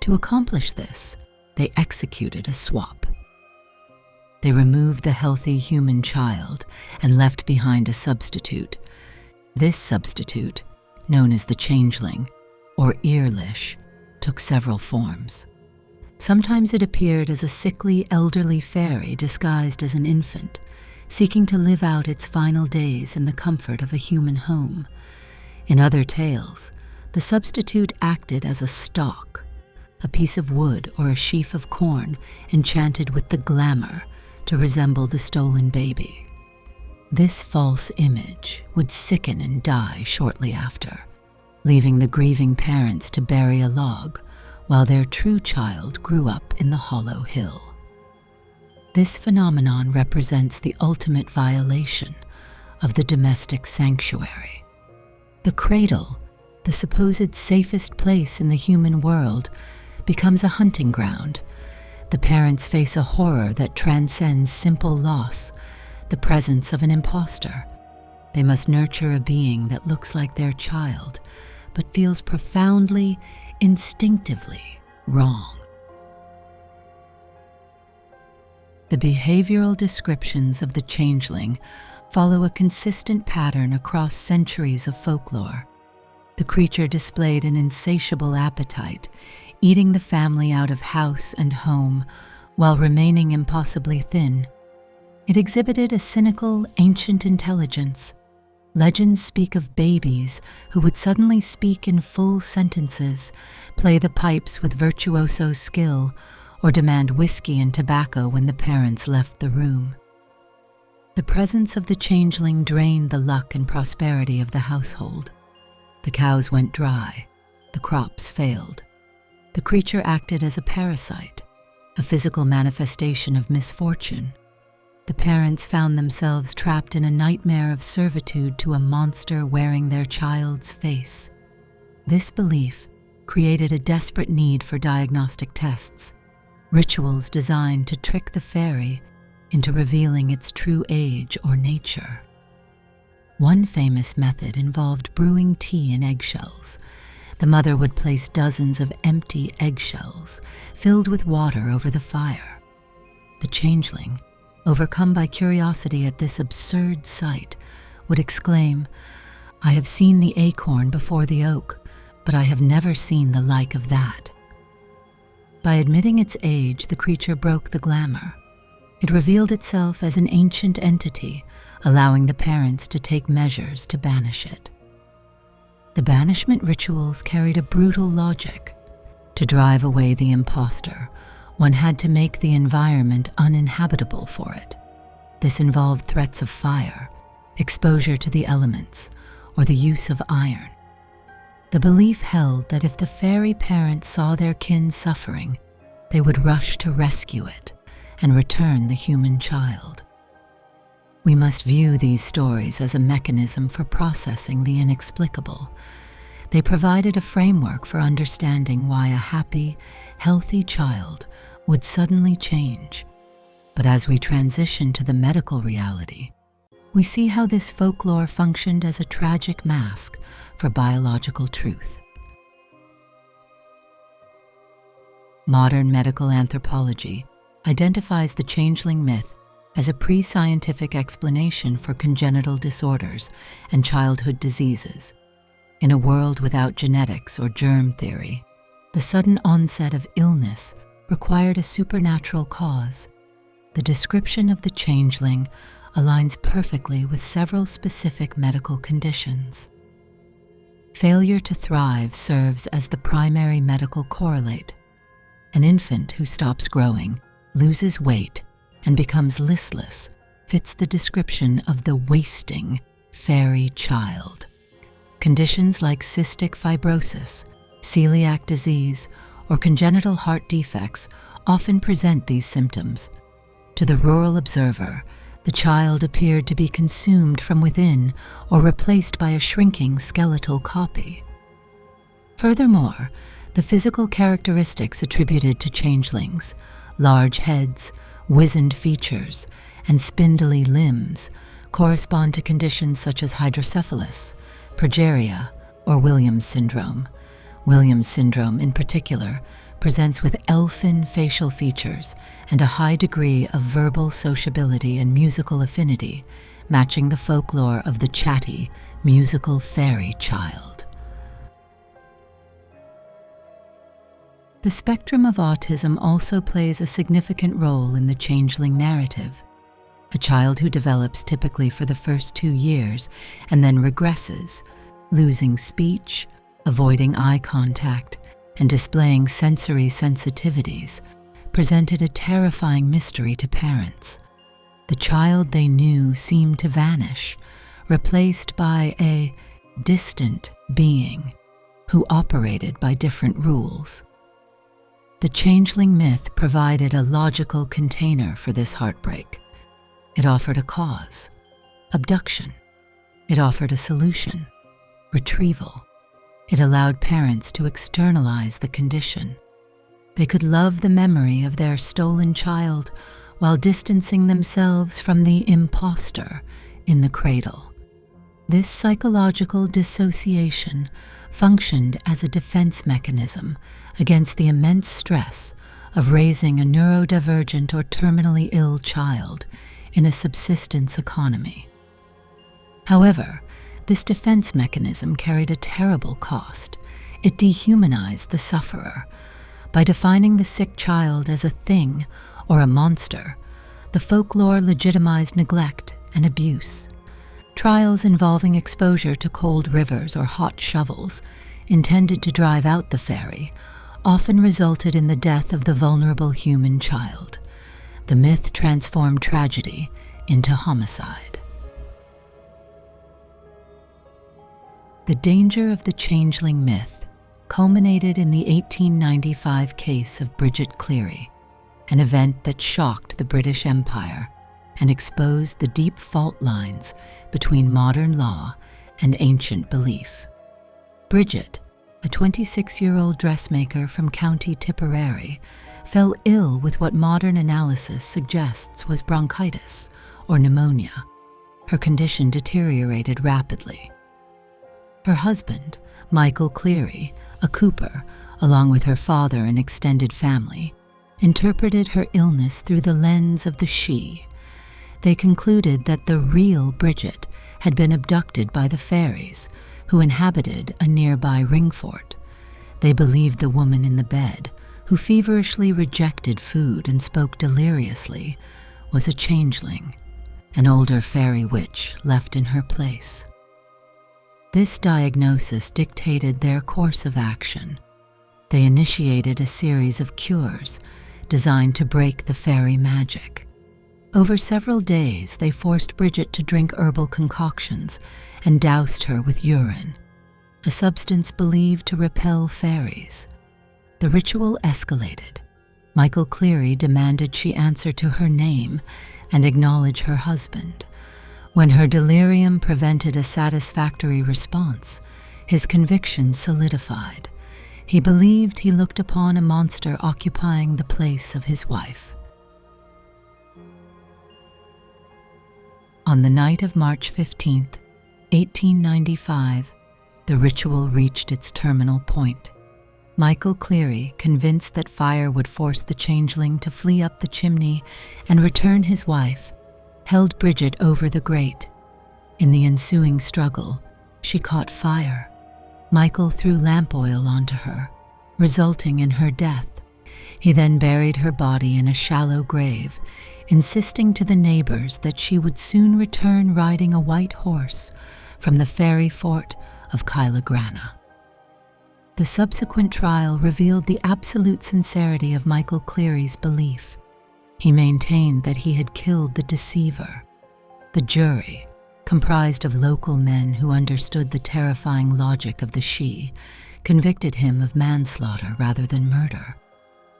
To accomplish this, they executed a swap. They removed the healthy human child and left behind a substitute. This substitute, known as the Changeling, or Eirlish, took several forms. Sometimes it appeared as a sickly, elderly fairy disguised as an infant, seeking to live out its final days in the comfort of a human home. In other tales, the substitute acted as a stalk, a piece of wood or a sheaf of corn enchanted with the glamour to resemble the stolen baby. This false image would sicken and die shortly after, leaving the grieving parents to bury a log while their true child grew up in the hollow hill. This phenomenon represents the ultimate violation of the domestic sanctuary. The cradle, the supposed safest place in the human world, becomes a hunting ground. The parents face a horror that transcends simple loss, the presence of an imposter. They must nurture a being that looks like their child, but feels profoundly, instinctively wrong. The behavioral descriptions of the Changeling follow a consistent pattern across centuries of folklore. The creature displayed an insatiable appetite, eating the family out of house and home while remaining impossibly thin. It exhibited a cynical, ancient intelligence. Legends speak of babies who would suddenly speak in full sentences, play the pipes with virtuoso skill, or demand whiskey and tobacco when the parents left the room. The presence of the Changeling drained the luck and prosperity of the household. The cows went dry, the crops failed. The creature acted as a parasite, a physical manifestation of misfortune. The parents found themselves trapped in a nightmare of servitude to a monster wearing their child's face. This belief created a desperate need for diagnostic tests, rituals designed to trick the fairy into revealing its true age or nature. One famous method involved brewing tea in eggshells. The mother would place dozens of empty eggshells filled with water over the fire. The Changeling, overcome by curiosity at this absurd sight, would exclaim, "I have seen the acorn before the oak, but I have never seen the like of that." By admitting its age, the creature broke the glamour. It revealed itself as an ancient entity, allowing the parents to take measures to banish it. The banishment rituals carried a brutal logic. To drive away the imposter, one had to make the environment uninhabitable for it. This involved threats of fire, exposure to the elements, or the use of iron. The belief held that if the fairy parents saw their kin suffering, they would rush to rescue it and return the human child. We must view these stories as a mechanism for processing the inexplicable. They provided a framework for understanding why a happy, healthy child would suddenly change. But as we transition to the medical reality, we see how this folklore functioned as a tragic mask for biological truth. Modern medical anthropology identifies the Changeling myth as a pre-scientific explanation for congenital disorders and childhood diseases. In a world without genetics or germ theory, the sudden onset of illness required a supernatural cause. The description of the changeling aligns perfectly with several specific medical conditions. Failure to thrive serves as the primary medical correlate. An infant who stops growing, loses weight, and becomes listless fits the description of the wasting fairy child. Conditions like cystic fibrosis, celiac disease, or congenital heart defects often present these symptoms. To the rural observer, the child appeared to be consumed from within or replaced by a shrinking skeletal copy. Furthermore, the physical characteristics attributed to changelings, large heads, wizened features, and spindly limbs, correspond to conditions such as hydrocephalus, progeria, or Williams syndrome. Williams syndrome, in particular, presents with elfin facial features and a high degree of verbal sociability and musical affinity, matching the folklore of the chatty, musical fairy child. The spectrum of autism also plays a significant role in the changeling narrative. A child who develops typically for the first 2 years and then regresses, losing speech, avoiding eye contact, and displaying sensory sensitivities, presented a terrifying mystery to parents. The child they knew seemed to vanish, replaced by a distant being who operated by different rules. The changeling myth provided a logical container for this heartbreak. It offered a cause, abduction. It offered a solution, retrieval. It allowed parents to externalize the condition. They could love the memory of their stolen child while distancing themselves from the imposter in the cradle. This psychological dissociation functioned as a defense mechanism against the immense stress of raising a neurodivergent or terminally ill child in a subsistence economy. However, this defense mechanism carried a terrible cost. It dehumanized the sufferer. By defining the sick child as a thing or a monster, the folklore legitimized neglect and abuse. Trials involving exposure to cold rivers or hot shovels, intended to drive out the fairy, often resulted in the death of the vulnerable human child. The myth transformed tragedy into homicide. The danger of the changeling myth culminated in the 1895 case of Bridget Cleary, an event that shocked the British Empire and exposed the deep fault lines between modern law and ancient belief. Bridget, a 26-year-old dressmaker from County Tipperary, fell ill with what modern analysis suggests was bronchitis or pneumonia. Her condition deteriorated rapidly. Her husband, Michael Cleary, a cooper, along with her father and extended family, interpreted her illness through the lens of the she. They concluded that the real Bridget had been abducted by the fairies, who inhabited a nearby ring fort. They believed the woman in the bed, who feverishly rejected food and spoke deliriously, was a changeling, an older fairy witch left in her place. This diagnosis dictated their course of action. They initiated a series of cures designed to break the fairy magic. Over several days, they forced Bridget to drink herbal concoctions and doused her with urine, a substance believed to repel fairies. The ritual escalated. Michael Cleary demanded she answer to her name and acknowledge her husband. When her delirium prevented a satisfactory response, his conviction solidified. He believed he looked upon a monster occupying the place of his wife. On the night of March 15, 1895, the ritual reached its terminal point. Michael Cleary, convinced that fire would force the changeling to flee up the chimney and return his wife, held Bridget over the grate. In the ensuing struggle, she caught fire. Michael threw lamp oil onto her, resulting in her death. He then buried her body in a shallow grave, insisting to the neighbors that she would soon return riding a white horse from the fairy fort of Cailagranna. The subsequent trial revealed the absolute sincerity of Michael Cleary's belief. He maintained that he had killed the deceiver. The jury, comprised of local men who understood the terrifying logic of the Sidhe, convicted him of manslaughter rather than murder.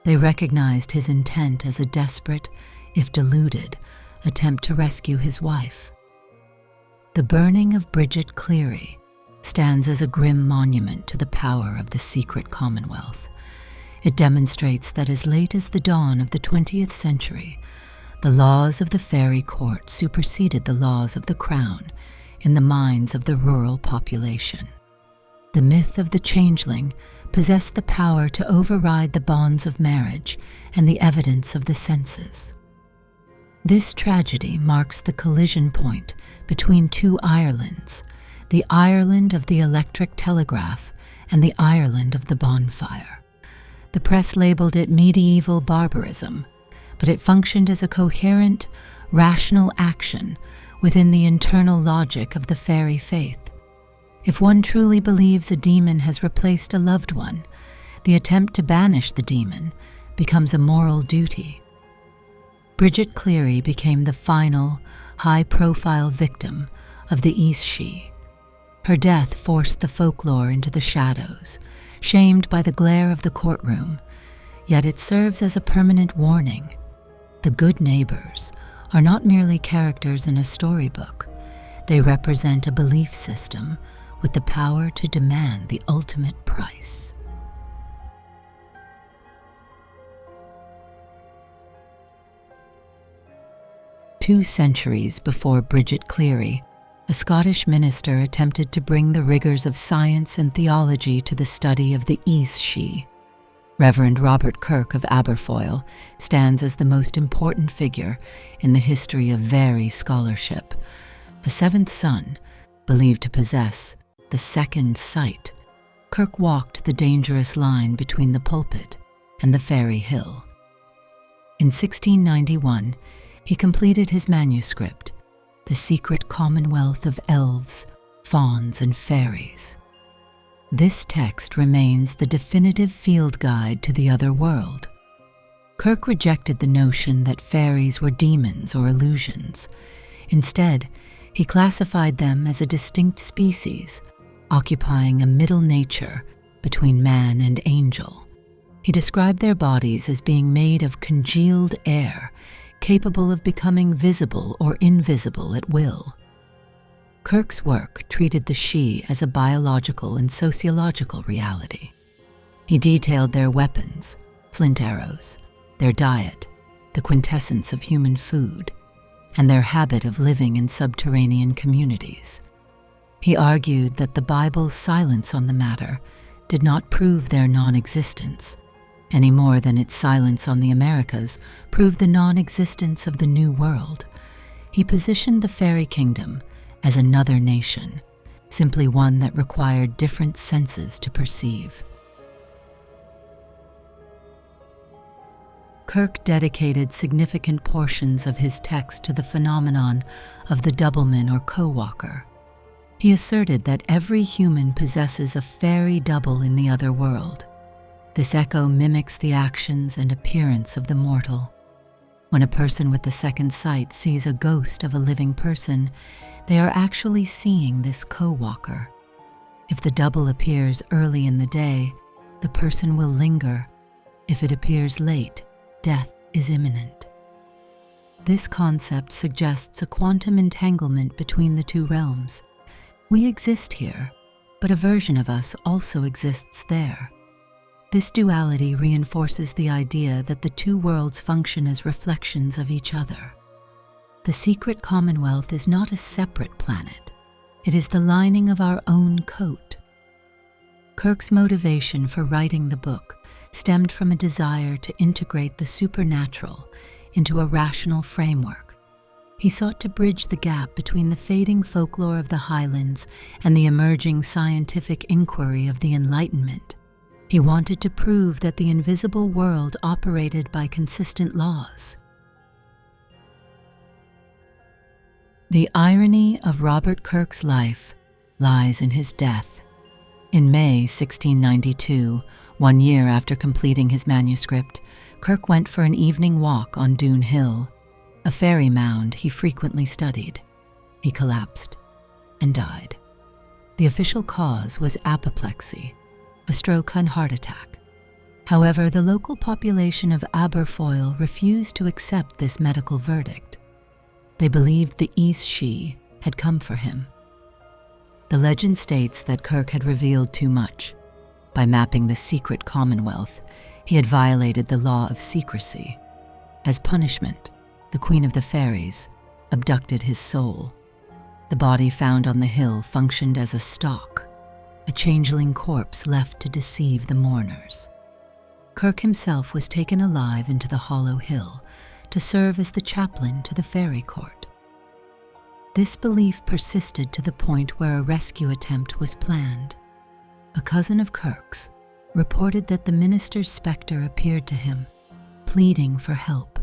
They recognized his intent as a desperate, if deluded, attempt to rescue his wife. The burning of Bridget Cleary stands as a grim monument to the power of the Secret Commonwealth. It demonstrates that as late as the dawn of the 20th century, the laws of the Fairy Court superseded the laws of the Crown in the minds of the rural population. The myth of the Changeling possessed the power to override the bonds of marriage and the evidence of the senses. This tragedy marks the collision point between two Irelands, the Ireland of the electric telegraph and the Ireland of the bonfire. The press labeled it medieval barbarism, but it functioned as a coherent, rational action within the internal logic of the fairy faith. If one truly believes a demon has replaced a loved one, the attempt to banish the demon becomes a moral duty. Bridget Cleary became the final, high-profile victim of the Aos Sí. Her death forced the folklore into the shadows, shamed by the glare of the courtroom, yet it serves as a permanent warning. The good neighbors are not merely characters in a storybook. They represent a belief system with the power to demand the ultimate price. Two centuries before Bridget Cleary, a Scottish minister attempted to bring the rigors of science and theology to the study of the Aos Sí. Reverend Robert Kirk of Aberfoyle stands as the most important figure in the history of Fairy scholarship. A seventh son, believed to possess the second sight, Kirk walked the dangerous line between the pulpit and the fairy hill. In 1691, he completed his manuscript, The Secret Commonwealth of Elves, Fauns, and Fairies. This text remains the definitive field guide to the other world. Kirk rejected the notion that fairies were demons or illusions. Instead, he classified them as a distinct species, occupying a middle nature between man and angel. He described their bodies as being made of congealed air, capable of becoming visible or invisible at will. Kirk's work treated the Sidhe as a biological and sociological reality. He detailed their weapons, flint arrows, their diet, the quintessence of human food, and their habit of living in subterranean communities. He argued that the Bible's silence on the matter did not prove their non-existence, any more than its silence on the Americas proved the non-existence of the New World. He positioned the fairy kingdom as another nation, simply one that required different senses to perceive. Kirk dedicated significant portions of his text to the phenomenon of the doubleman or co-walker. He asserted that every human possesses a fairy double in the other world. This echo mimics the actions and appearance of the mortal. When a person with the second sight sees a ghost of a living person, they are actually seeing this co-walker. If the double appears early in the day, the person will linger. If it appears late, death is imminent. This concept suggests a quantum entanglement between the two realms. We exist here, but a version of us also exists there. This duality reinforces the idea that the two worlds function as reflections of each other. The Secret Commonwealth is not a separate planet. It is the lining of our own coat. Kirk's motivation for writing the book stemmed from a desire to integrate the supernatural into a rational framework. He sought to bridge the gap between the fading folklore of the Highlands and the emerging scientific inquiry of the Enlightenment. He wanted to prove that the invisible world operated by consistent laws. The irony of Robert Kirk's life lies in his death. In May 1692, 1 year after completing his manuscript, Kirk went for an evening walk on Doon Hill, a fairy mound he frequently studied. He collapsed and died. The official cause was apoplexy, a stroke and heart attack. However, the local population of Aberfoyle refused to accept this medical verdict. They believed the Aos Sí had come for him. The legend states that Kirk had revealed too much. By mapping the Secret Commonwealth, he had violated the law of secrecy. As punishment, the Queen of the Fairies abducted his soul. The body found on the hill functioned as a stock, a changeling corpse left to deceive the mourners. Kirk himself was taken alive into the hollow hill to serve as the chaplain to the fairy court. This belief persisted to the point where a rescue attempt was planned. A cousin of Kirk's reported that the minister's spectre appeared to him, pleading for help.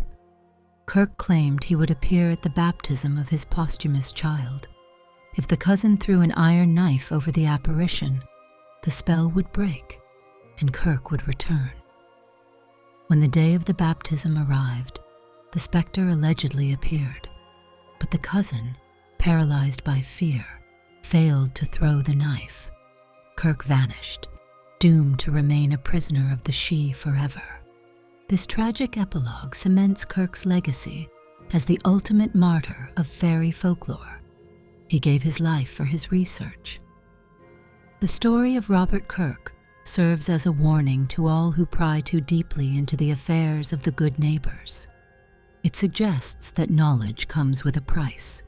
Kirk claimed he would appear at the baptism of his posthumous child. If the cousin threw an iron knife over the apparition, the spell would break, and Kirk would return. When the day of the baptism arrived, the spectre allegedly appeared, but the cousin, paralyzed by fear, failed to throw the knife. Kirk vanished, doomed to remain a prisoner of the Sidhe forever. This tragic epilogue cements Kirk's legacy as the ultimate martyr of fairy folklore. He gave his life for his research. The story of Robert Kirk serves as a warning to all who pry too deeply into the affairs of the good neighbors. It suggests that knowledge comes with a price.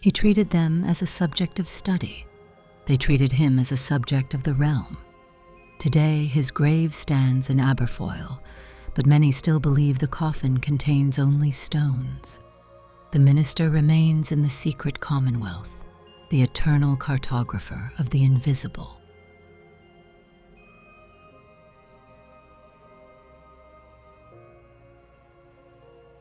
He treated them as a subject of study. They treated him as a subject of the realm. Today, his grave stands in Aberfoyle, but many still believe the coffin contains only stones. The minister remains in the Secret Commonwealth, the eternal cartographer of the invisible.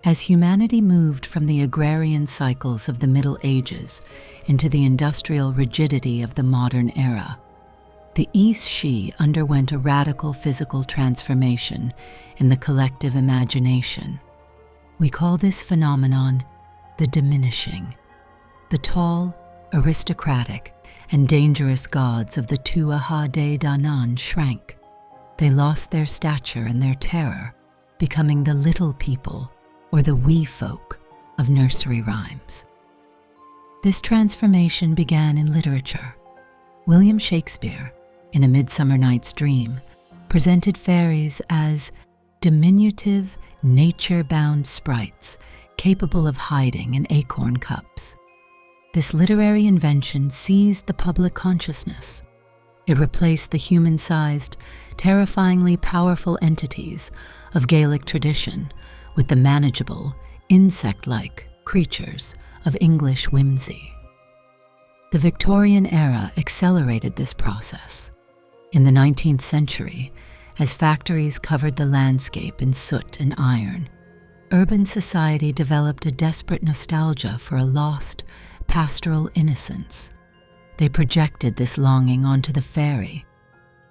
As humanity moved from the agrarian cycles of the Middle Ages into the industrial rigidity of the modern era, the Aos Sí underwent a radical physical transformation in the collective imagination. We call this phenomenon the diminishing. The tall, aristocratic, and dangerous gods of the Tuatha Dé Danann shrank. They lost their stature and their terror, becoming the little people, or the wee folk, of nursery rhymes. This transformation began in literature. William Shakespeare, in A Midsummer Night's Dream, presented fairies as diminutive, nature-bound sprites capable of hiding in acorn cups. This literary invention seized the public consciousness. It replaced the human-sized, terrifyingly powerful entities of Gaelic tradition with the manageable, insect-like creatures of English whimsy. The Victorian era accelerated this process. In the 19th century, as factories covered the landscape in soot and iron, urban society developed a desperate nostalgia for a lost, pastoral innocence. They projected this longing onto the fairy.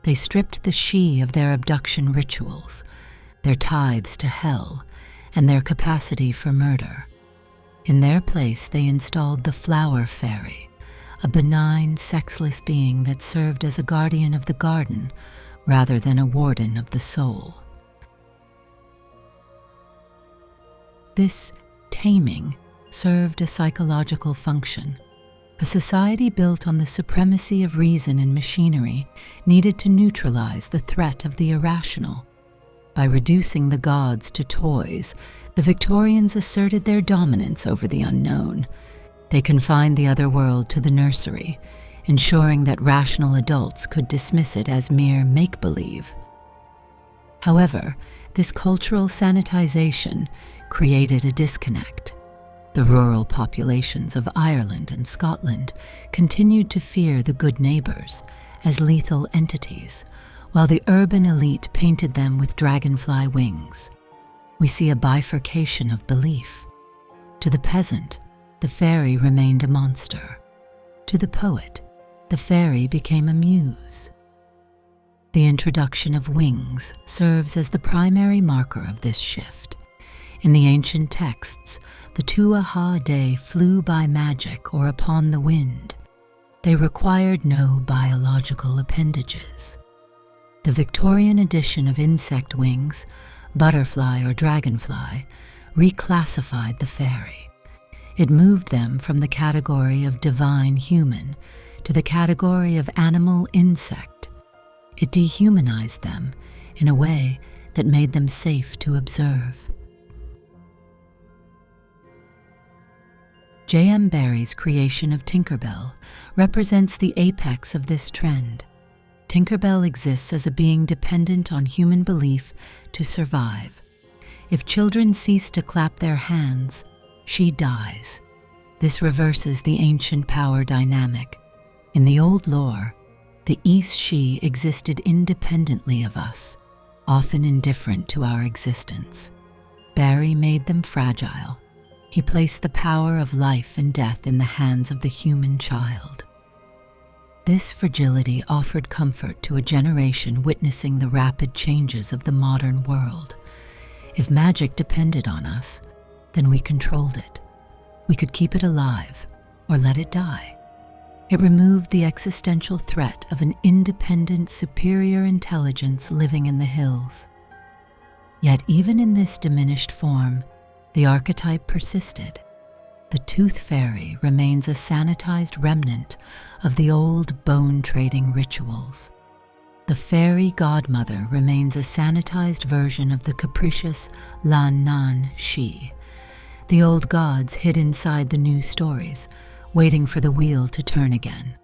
They stripped the Sidhe of their abduction rituals, their tithes to hell, and their capacity for murder. In their place, they installed the flower fairy, a benign, sexless being that served as a guardian of the garden rather than a warden of the soul. This taming served a psychological function. A society built on the supremacy of reason and machinery needed to neutralize the threat of the irrational. By reducing the gods to toys, the Victorians asserted their dominance over the unknown. They confined the otherworld to the nursery, ensuring that rational adults could dismiss it as mere make-believe. However, this cultural sanitization created a disconnect. The rural populations of Ireland and Scotland continued to fear the good neighbors as lethal entities, while the urban elite painted them with dragonfly wings. We see a bifurcation of belief. To the peasant, the fairy remained a monster. To the poet, the fairy became a muse. The introduction of wings serves as the primary marker of this shift. In the ancient texts, the Tuatha Dé flew by magic or upon the wind. They required no biological appendages. The Victorian edition of insect wings, butterfly or dragonfly, reclassified the fairy. It moved them from the category of divine human to the category of animal insect. It dehumanized them in a way that made them safe to observe. J.M. Barrie's creation of Tinkerbell represents the apex of this trend. Tinkerbell exists as a being dependent on human belief to survive. If children cease to clap their hands, she dies. This reverses the ancient power dynamic. In the old lore, the Aos Sí existed independently of us, often indifferent to our existence. Barrie made them fragile. He placed the power of life and death in the hands of the human child. This fragility offered comfort to a generation witnessing the rapid changes of the modern world. If magic depended on us, then we controlled it. We could keep it alive or let it die. It removed the existential threat of an independent, superior intelligence living in the hills. Yet even in this diminished form, the archetype persisted. The tooth fairy remains a sanitized remnant of the old bone-trading rituals. The fairy godmother remains a sanitized version of the capricious Lan Nan Shi. The old gods hid inside the new stories, waiting for the wheel to turn again.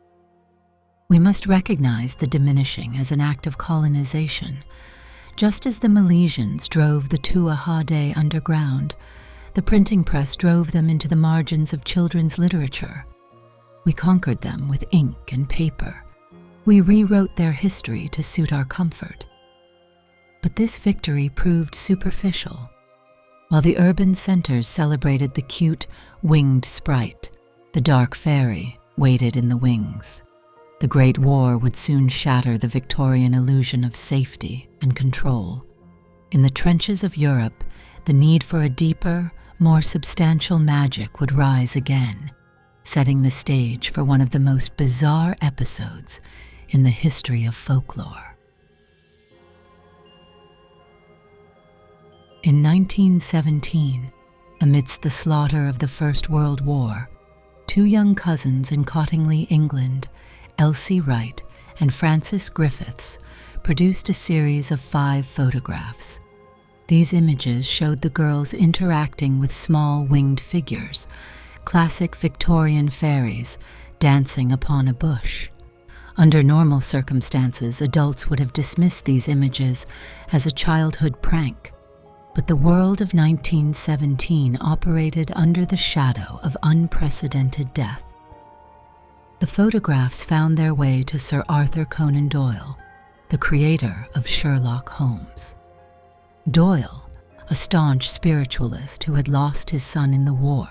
We must recognize the diminishing as an act of colonization. Just as the Milesians drove the Tuatha Dé underground, the printing press drove them into the margins of children's literature. We conquered them with ink and paper. We rewrote their history to suit our comfort. But this victory proved superficial. While the urban centers celebrated the cute, winged sprite, the dark fairy waited in the wings. The Great War would soon shatter the Victorian illusion of safety and control. In the trenches of Europe, the need for a deeper, more substantial magic would rise again, setting the stage for one of the most bizarre episodes in the history of folklore. In 1917, amidst the slaughter of the First World War, two young cousins in Cottingley, England, Elsie Wright and Frances Griffiths, produced a series of 5 photographs. These images showed the girls interacting with small winged figures, classic Victorian fairies, dancing upon a bush. Under normal circumstances, adults would have dismissed these images as a childhood prank, but the world of 1917 operated under the shadow of unprecedented death. The photographs found their way to Sir Arthur Conan Doyle, the creator of Sherlock Holmes. Doyle, a staunch spiritualist who had lost his son in the war,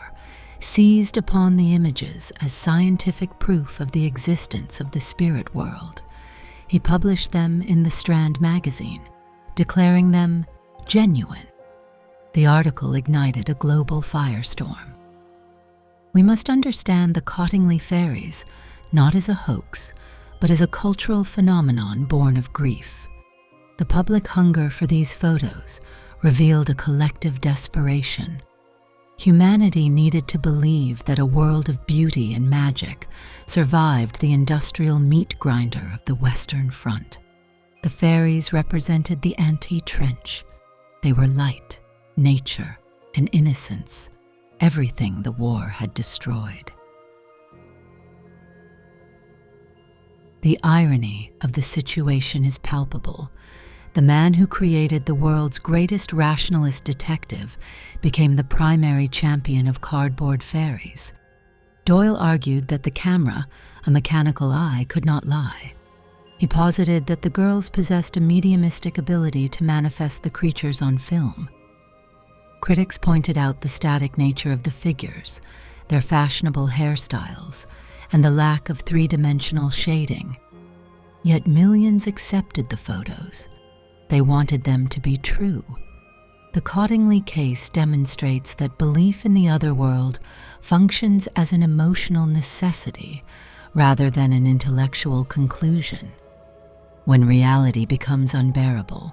seized upon the images as scientific proof of the existence of the spirit world. He published them in the Strand magazine, declaring them genuine. The article ignited a global firestorm. We must understand the Cottingley fairies not as a hoax, but as a cultural phenomenon born of grief. The public hunger for these photos revealed a collective desperation. Humanity needed to believe that a world of beauty and magic survived the industrial meat grinder of the Western Front. The fairies represented the anti-trench. They were light, nature, and innocence, everything the war had destroyed. The irony of the situation is palpable. The man who created the world's greatest rationalist detective became the primary champion of cardboard fairies. Doyle argued that the camera, a mechanical eye, could not lie. He posited that the girls possessed a mediumistic ability to manifest the creatures on film. Critics pointed out the static nature of the figures, their fashionable hairstyles, and the lack of three-dimensional shading. Yet millions accepted the photos. They wanted them to be true. The Cottingley case demonstrates that belief in the otherworld functions as an emotional necessity rather than an intellectual conclusion. When reality becomes unbearable,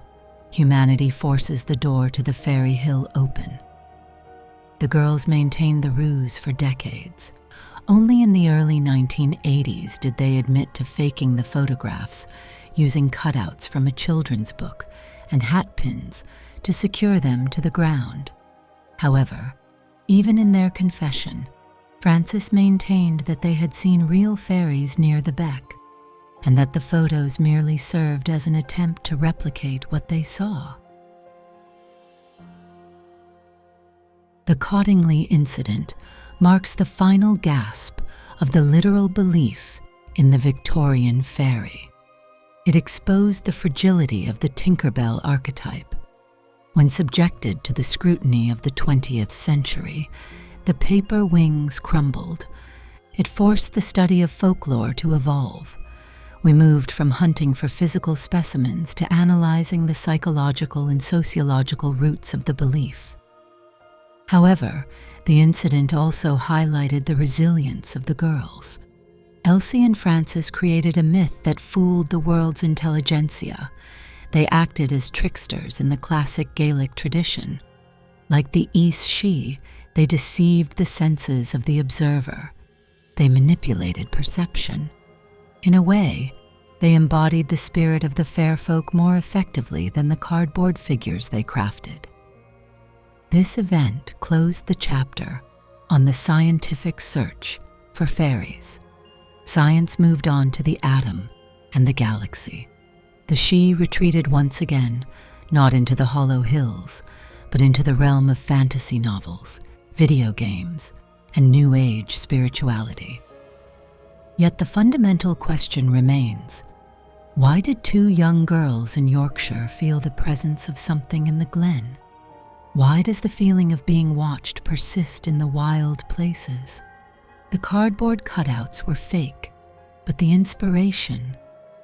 humanity forces the door to the fairy hill open. The girls maintained the ruse for decades. Only in the early 1980s did they admit to faking the photographs, using cutouts from a children's book and hat pins to secure them to the ground. However, even in their confession, Frances maintained that they had seen real fairies near the beck, and that the photos merely served as an attempt to replicate what they saw. The Cottingley incident marks the final gasp of the literal belief in the Victorian fairy. It exposed the fragility of the Tinkerbell archetype. When subjected to the scrutiny of the 20th century, the paper wings crumbled. It forced the study of folklore to evolve. We moved from hunting for physical specimens to analyzing the psychological and sociological roots of the belief. However, the incident also highlighted the resilience of the girls. Elsie and Frances created a myth that fooled the world's intelligentsia. They acted as tricksters in the classic Gaelic tradition. Like the Aos Sí, they deceived the senses of the observer. They manipulated perception. In a way, they embodied the spirit of the fair folk more effectively than the cardboard figures they crafted. This event closed the chapter on the scientific search for fairies. Science moved on to the atom and the galaxy. The Sidhe retreated once again, not into the hollow hills, but into the realm of fantasy novels, video games, and New Age spirituality. Yet the fundamental question remains: why did two young girls in Yorkshire feel the presence of something in the glen? Why does the feeling of being watched persist in the wild places? The cardboard cutouts were fake, but the inspiration,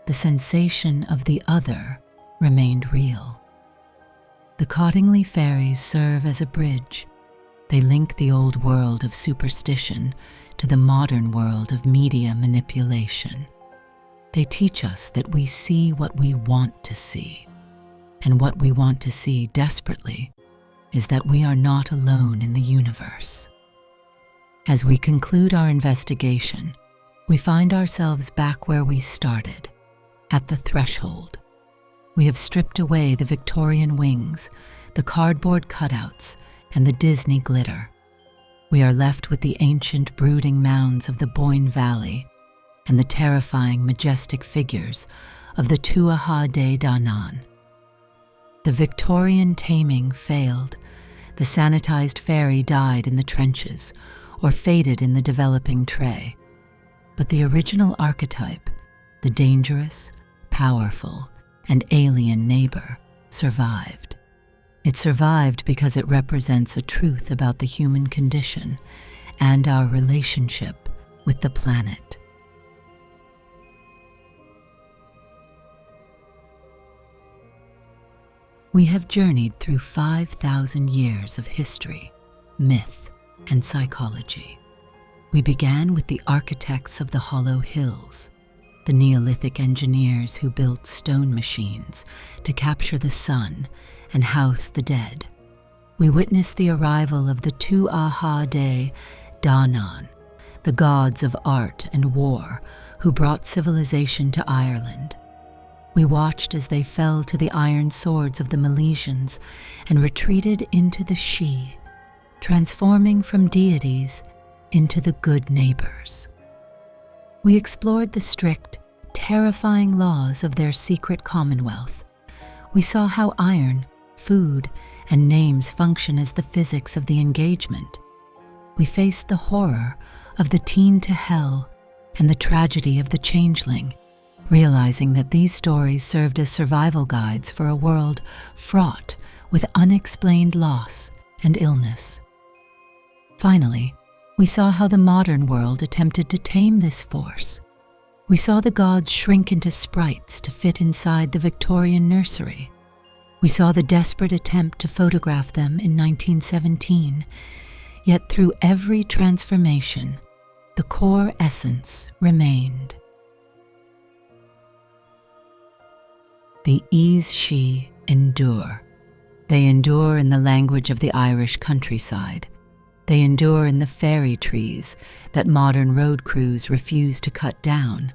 the sensation of the other, remained real. The Cottingley fairies serve as a bridge. They link the old world of superstition to the modern world of media manipulation. They teach us that we see what we want to see, and what we want to see desperately is that we are not alone in the universe. As we conclude our investigation, we find ourselves back where we started, at the threshold. We have stripped away the Victorian wings, the cardboard cutouts, and the Disney glitter. We are left with the ancient brooding mounds of the Boyne Valley and the terrifying majestic figures of the Tuatha Dé Danann. The Victorian taming failed. The sanitized fairy died in the trenches or faded in the developing tray. But the original archetype, the dangerous, powerful, and alien neighbor, survived. It survived because it represents a truth about the human condition and our relationship with the planet. We have journeyed through 5,000 years of history, myth, and psychology. We began with the architects of the Hollow Hills, the Neolithic engineers who built stone machines to capture the sun and house the dead. We witnessed the arrival of the Tuatha Dé Danann, the gods of art and war who brought civilization to Ireland. We watched as they fell to the iron swords of the Milesians and retreated into the Sidhe, transforming from deities into the good neighbors. We explored the strict, terrifying laws of their secret commonwealth, We saw how iron, food, and names function as the physics of the engagement. We faced the horror of the Teind to hell and the tragedy of the Changeling, realizing that these stories served as survival guides for a world fraught with unexplained loss and illness. Finally, we saw how the modern world attempted to tame this force. We saw the gods shrink into sprites to fit inside the Victorian nursery. We saw the desperate attempt to photograph them in 1917, yet through every transformation, the core essence remained. The Aos Sí endure. They endure in the language of the Irish countryside. They endure in the fairy trees that modern road crews refuse to cut down.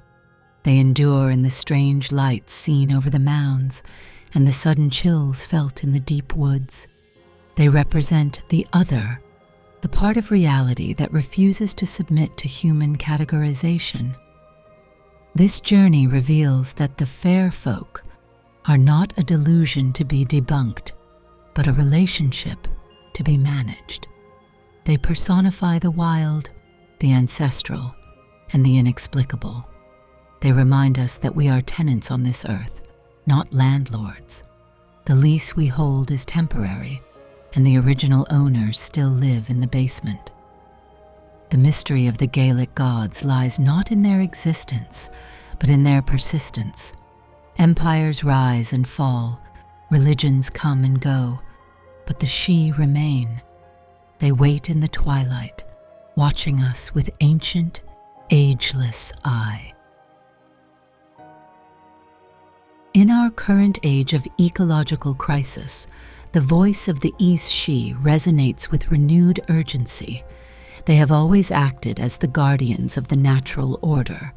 They endure in the strange lights seen over the mounds and the sudden chills felt in the deep woods. They represent the other, the part of reality that refuses to submit to human categorization. This journey reveals that the fair folk are not a delusion to be debunked, but a relationship to be managed. They personify the wild, the ancestral, and the inexplicable. They remind us that we are tenants on this earth, not landlords. The lease we hold is temporary, and the original owners still live in the basement. The mystery of the Gaelic gods lies not in their existence, but in their persistence. Empires rise and fall, religions come and go, but the Sidhe remain. They wait in the twilight, watching us with ancient, ageless eye. In our current age of ecological crisis, the voice of the Aos Sí resonates with renewed urgency. They have always acted as the guardians of the natural order.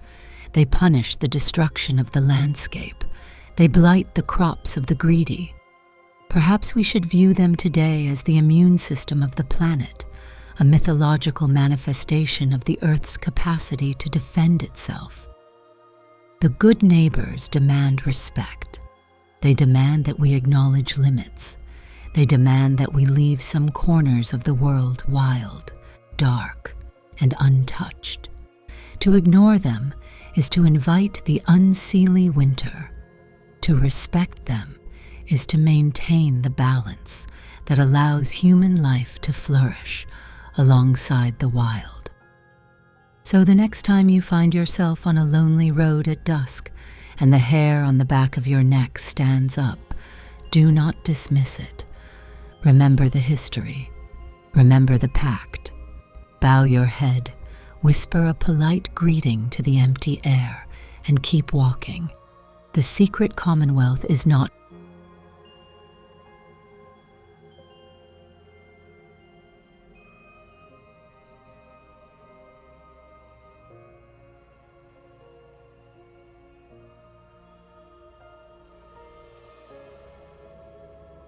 They punish the destruction of the landscape. They blight the crops of the greedy. Perhaps we should view them today as the immune system of the planet, a mythological manifestation of the Earth's capacity to defend itself. The good neighbors demand respect. They demand that we acknowledge limits. They demand that we leave some corners of the world wild, dark, and untouched. To ignore them is to invite the unseelie winter. To respect them is to maintain the balance that allows human life to flourish alongside the wild. So the next time you find yourself on a lonely road at dusk and the hair on the back of your neck stands up, do not dismiss it. Remember the history. Remember the pact. Bow your head, whisper a polite greeting to the empty air, and keep walking. The Secret Commonwealth is not